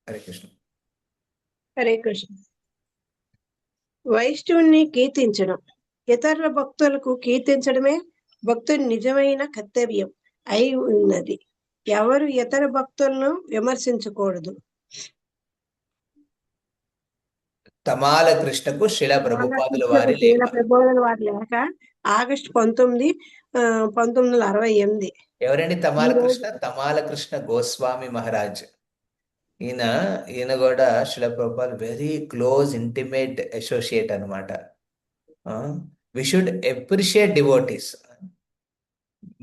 హరే కృష్ణ. హరే కృష్ణ. వైష్ణవుని కీర్తించడం, ఇతరుల భక్తులకు కీర్తించడమే భక్తుని నిజమైన కర్తవ్యం అయి ఉన్నది. ఎవరు ఇతర భక్తులను విమర్శించకూడదు. తమాల కృష్ణకు శిల ప్రభుపాదుల వారి లేఖ. ప్రభుపాదుల వారి లేఖ ఆగస్టు 19, 1968. ఎవరండి తమాల కృష్ణ? తమాల కృష్ణ గోస్వామి మహారాజ్. ఈయన కూడా శిల ప్రభుపాదులు వెరీ క్లోజ్ ఇంటిమేట్ అసోసియేట్ అనమాట. We should appreciate devotees.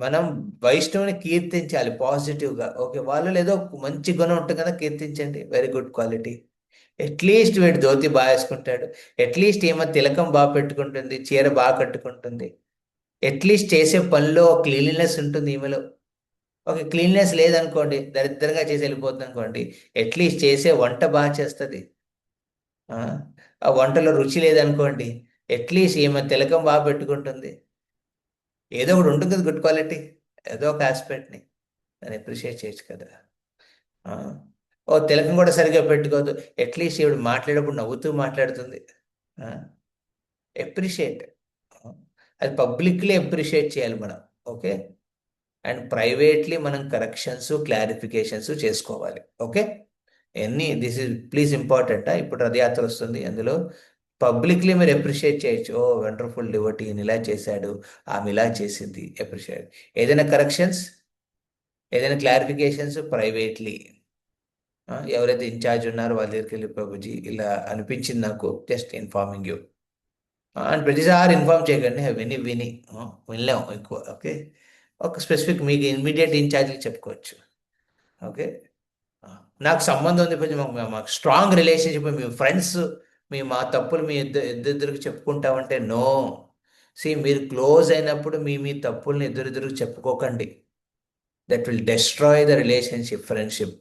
మనం వైష్ణవుని కీర్తించాలి పాజిటివ్గా. ఓకే, వాళ్ళు ఏదో మంచి గుణం ఉంటుంది కదా, కీర్తించండి, వెరీ గుడ్ క్వాలిటీ. అట్లీస్ట్ వీడు ధోతి బాగా వేసుకుంటాడు, అట్లీస్ట్ ఏమో తిలకం బాగా పెట్టుకుంటుంది, చీర బాగా కట్టుకుంటుంది, అట్లీస్ట్ చేసే పనిలో క్లీన్లీనెస్ ఉంటుంది ఈమెలో. ఓకే, క్లీన్లీనెస్ లేదనుకోండి, దరిద్రంగా చేసి వెళ్ళిపోతుంది అనుకోండి, అట్లీస్ట్ చేసే వంట బాగా చేస్తుంది. ఆ వంటలో రుచి లేదనుకోండి, అట్లీస్ట్ ఏమో తిలకం బాగా పెట్టుకుంటుంది. ఏదో ఒకటి ఉంటుంది కదా గుడ్ క్వాలిటీ, ఏదో ఒక ఆస్పెక్ట్ని దాన్ని అప్రిషియేట్ చేయొచ్చు కదా. ఓ తిలకం కూడా సరిగ్గా పెట్టుకోదు, అట్లీస్ట్ ఈవిడ మాట్లాడేటప్పుడు నవ్వుతూ మాట్లాడుతుంది. ఎప్రిషియేట్, అది పబ్లిక్లీ ఎప్రిషియేట్ చేయాలి మనం. ఓకే, అండ్ ప్రైవేట్లీ మనం కరెక్షన్స్ క్లారిఫికేషన్స్ చేసుకోవాలి. Okay, this is please important. ఇప్పుడు రథయాత్ర వస్తుంది, అందులో పబ్లిక్లీ మీరు అప్రిషియేట్ చేయొచ్చు. ఓ వండర్ఫుల్ డివోటీ, ఇలా చేశాడు, ఆమె ఇలా చేసింది, అప్రిషియేట్. ఏదైనా కరెక్షన్స్, ఏదైనా క్లారిఫికేషన్స్ ప్రైవేట్లీ, ఎవరైతే ఇన్ఛార్జ్ ఉన్నారో వాళ్ళ దగ్గరికి వెళ్ళి, ప్రభుజీ ఇలా అనిపించింది నాకు, జస్ట్ ఇన్ఫార్మింగ్ యూ అని ప్రతిసారి ఇన్ఫార్మ్ చేయకండి. విని విని వినలేము ఎక్కువ. ఓకే, ఒక స్పెసిఫిక్ మీకు ఇమ్మీడియట్ ఇన్ఛార్జ్కి చెప్పుకోవచ్చు. ఓకే, నాకు సంబంధం ఉంది, కొంచెం మాకు స్ట్రాంగ్ రిలేషన్షిప్, మీ ఫ్రెండ్స్, మా తప్పులు మీ ఇద్దరికి చెప్పుకుంటామంటే నో. మీరు క్లోజ్ అయినప్పుడు మీ తప్పుల్ని ఇద్దరిద్దరికి చెప్పుకోకండి. That will destroy the relationship, friendship.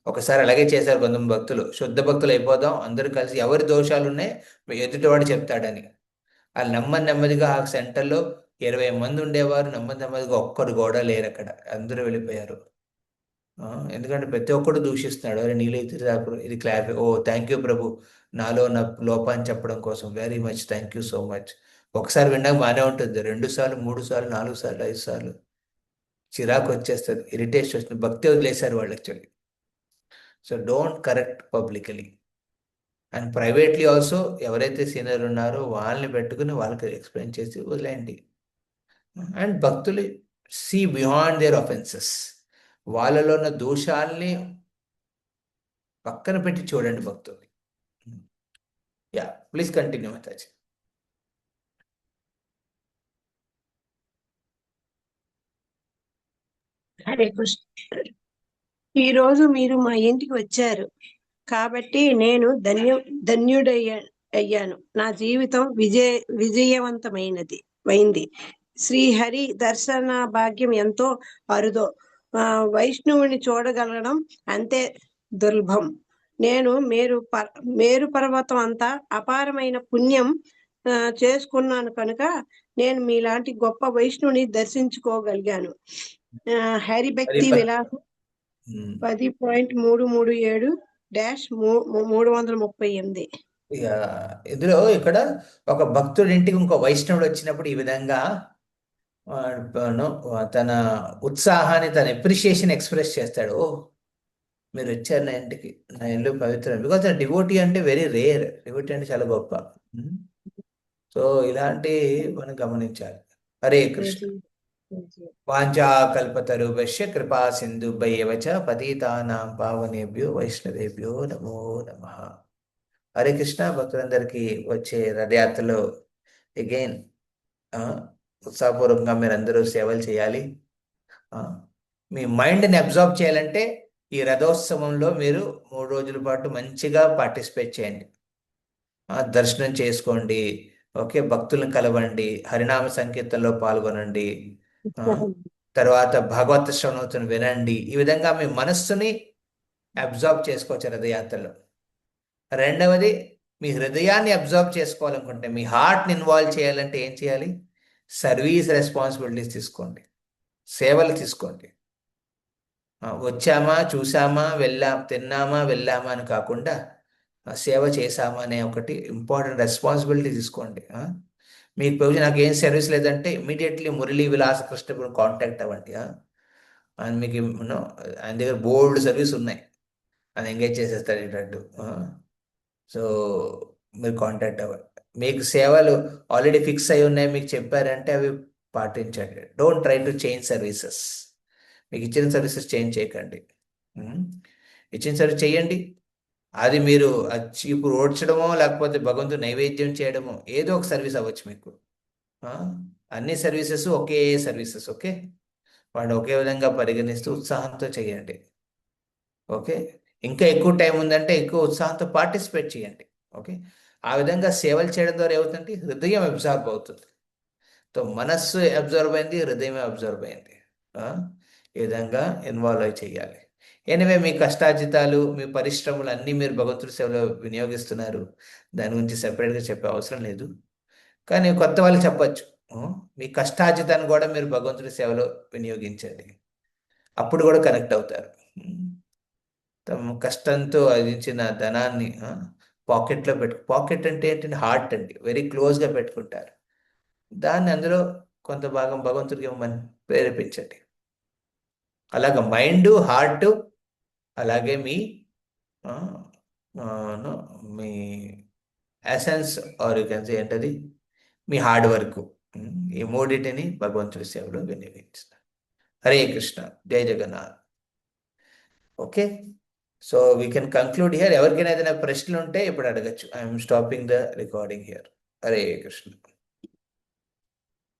ఒకసారి అలాగే చేశారు కొంతమంది భక్తులు. శుద్ధ భక్తులు అయిపోదాం, అందరూ కలిసి ఎవరి దోషాలు ఉన్నాయి ఎదుటివాడు చెప్తాడని. వాళ్ళు నెమ్మదిగా ఆ సెంటర్లో 20 మంది ఉండేవారు, నెమ్మదిగా ఒక్కరు కూడా లేరు అక్కడ, అందరూ వెళ్ళిపోయారు. ఎందుకంటే ప్రతి ఒక్కడు దూషిస్తున్నాడు. అరే నీళ్ళు ఇది క్లారిఫై. ఓ థ్యాంక్ యూ ప్రభు, నాలో నా లోపాన్ని చెప్పడం కోసం, very much thank you so much. ఒకసారి విన్నాక బాగానే ఉంటుంది, 2 సార్లు 3 సార్లు 4 సార్లు 5 సార్లు చిరాకు వచ్చేస్తుంది, ఇరిటేషన్ వస్తుంది, భక్తి వదిలేశారు వాళ్ళు actually. So don't correct publicly. And privately also ఎవరైతే సీనియర్ ఉన్నారో వాళ్ళని పెట్టుకుని వాళ్ళకి ఎక్స్ప్లెయిన్ చేసి వదిలేయండి. అండ్ భక్తులు సీ బియాండ్ దేర్ అఫెన్సెస్, వాళ్ళలో ఉన్న దోషాల్ని పక్కన పెట్టి చూడండి భక్తుల్ని. Yeah, please continue Mataji. Hare Krishna. ఈ రోజు మీరు మా ఇంటికి వచ్చారు కాబట్టి నేను అయ్యాను. నా జీవితం విజయవంతమైంది. శ్రీహరి దర్శన భాగ్యం ఎంతో అరుదో, వైష్ణవుని చూడగలగడం అంతే దుర్లభం. నేను మేరు పర్వతం అంతా అపారమైన పుణ్యం చేసుకున్నాను కనుక నేను మీలాంటి గొప్ప వైష్ణవుని దర్శించుకోగలిగాను. హరిభక్తి విలాసం 10.337-338. ఇందులో ఇక్కడ ఒక భక్తుడి ఇంటికి ఇంకో వైష్ణవుడు వచ్చినప్పుడు ఈ విధంగా తన ఉత్సాహాన్ని, తన ఎప్రిషియేషన్ ఎక్స్ప్రెస్ చేస్తాడు. ఓ మీరు వచ్చారు నా ఇంటికి, నా ఇల్లు పవిత్రం. బికాజ్ డివోటీ అంటే వెరీ రేర్, డివోటీ అంటే చాలా గొప్ప. సో ఇలాంటి మనం గమనించాలి. హరే కృష్ణ. వాంఛా కల్పతరుభ్యశ్చ కృపా సింధుభ్యైవ చ పతితానాం పావనేభ్యో వైష్ణవేభ్యో నమో నమః. హరే కృష్ణ. భక్తులందరికీ వచ్చే రథయాత్రలో అగైన్ ఉత్సాహపూర్వకంగా మీరు అందరూ సేవలు చేయాలి. మీ మైండ్ని అబ్జర్వ్ చేయాలంటే ఈ రథోత్సవంలో మీరు 3 రోజుల పాటు మంచిగా పార్టిసిపేట్ చేయండి, దర్శనం చేసుకోండి. ఓకే, భక్తులను కలవండి, హరినామ సంకీర్తనలో పాల్గొనండి, తర్వాత భాగవత శ్రవణోత్సవం వినండి. ఈ విధంగా మీ మనస్సుని అబ్జర్వ్ చేసుకోవచ్చు రథయాత్రలో. రెండవది, మీ హృదయాన్ని అబ్జర్వ్ చేసుకోవాలనుకుంటే, మీ హార్ట్ని ఇన్వాల్వ్ చేయాలంటే ఏం చేయాలి? సర్వీస్ రెస్పాన్సిబిలిటీస్ తీసుకోండి, సేవలు తీసుకోండి. వచ్చామా, చూసామా, తిన్నామా, వెళ్ళామా అని కాకుండా సేవ చేశామా అనే ఒకటి ఇంపార్టెంట్ రెస్పాన్సిబిలిటీ తీసుకోండి. మీకు ప్రభుజీ నాకు ఏం సర్వీస్ లేదంటే ఇమీడియట్లీ మురళీ విలాస కృష్ణ కాంటాక్ట్ అవ్వండి. అండ్ మీకు ఆయన దగ్గర బోల్డ్ సర్వీస్ ఉన్నాయి, ఆయన ఎంగేజ్ చేసేస్తాడు ఏంటంటూ. సో మీరు కాంటాక్ట్ అవ్వండి. మీకు సేవలు ఆల్రెడీ ఫిక్స్ అయి ఉన్నాయి, మీకు చెప్పారంటే అవి పాటించండి. Don't try to change services. మీకు ఇచ్చిన సర్వీసెస్ చేంజ్ చేయకండి. ఇచ్చిన సర్వీస్ చేయండి. అది మీరు ఇప్పుడు ఓడ్చడమో లేకపోతే భగవంతుడు నైవేద్యం చేయడమో ఏదో ఒక సర్వీస్ అవ్వచ్చు మీకు. అన్ని సర్వీసెస్ ఒకే సర్వీసెస్. ఓకే, వాడిని ఒకే విధంగా పరిగణిస్తూ ఉత్సాహంతో చేయండి. ఓకే, ఇంకా ఎక్కువ టైం ఉందంటే ఎక్కువ ఉత్సాహంతో పార్టిసిపేట్ చేయండి. ఓకే, ఆ విధంగా సేవలు చేయడం ద్వారా ఏమవుతుందంటే హృదయం అబ్జర్వ్ అవుతుంది. తో మనస్సు అబ్జర్వ్ అయింది, హృదయమే అబ్జర్వ్ అయింది. ఈ విధంగా ఇన్వాల్వ్ అయి చేయాలి. ఎనివే, మీ కష్టార్జితాలు, మీ పరిశ్రమలు అన్నీ మీరు భగవంతుడి సేవలో వినియోగిస్తున్నారు. దాని గురించి సెపరేట్గా చెప్పే అవసరం లేదు. కానీ కొత్త వాళ్ళు చెప్పచ్చు, మీ కష్టార్జితాన్ని కూడా మీరు భగవంతుడి సేవలో వినియోగించండి, అప్పుడు కూడా కనెక్ట్ అవుతారు. తమ కష్టంతో ఆర్జించిన ధనాన్ని పాకెట్లో పాకెట్ అంటే ఏంటంటే హార్ట్ అండి, వెరీ క్లోజ్గా పెట్టుకుంటారు. దాన్ని అందులో కొంత భాగం భగవంతుడికి ఇవ్వమని ప్రేరేపించండి. అలాగ మైండ్, హార్ట్, అలాగే మీ ఆ, ఆ, no, మీ essence are you can say ఏంటది, మీ హార్డ్ వర్క్, ఈ మూడింటిని భగవంతుడి సేవలో వినియోగించారు. Hare Krishna, Jai Jagannath. Okay, so we can conclude here. ఎవరికైనా ఏదైనా ప్రశ్నలు ఉంటే ఇప్పుడు అడగచ్చు. I'm stopping the recording here. Hare Krishna.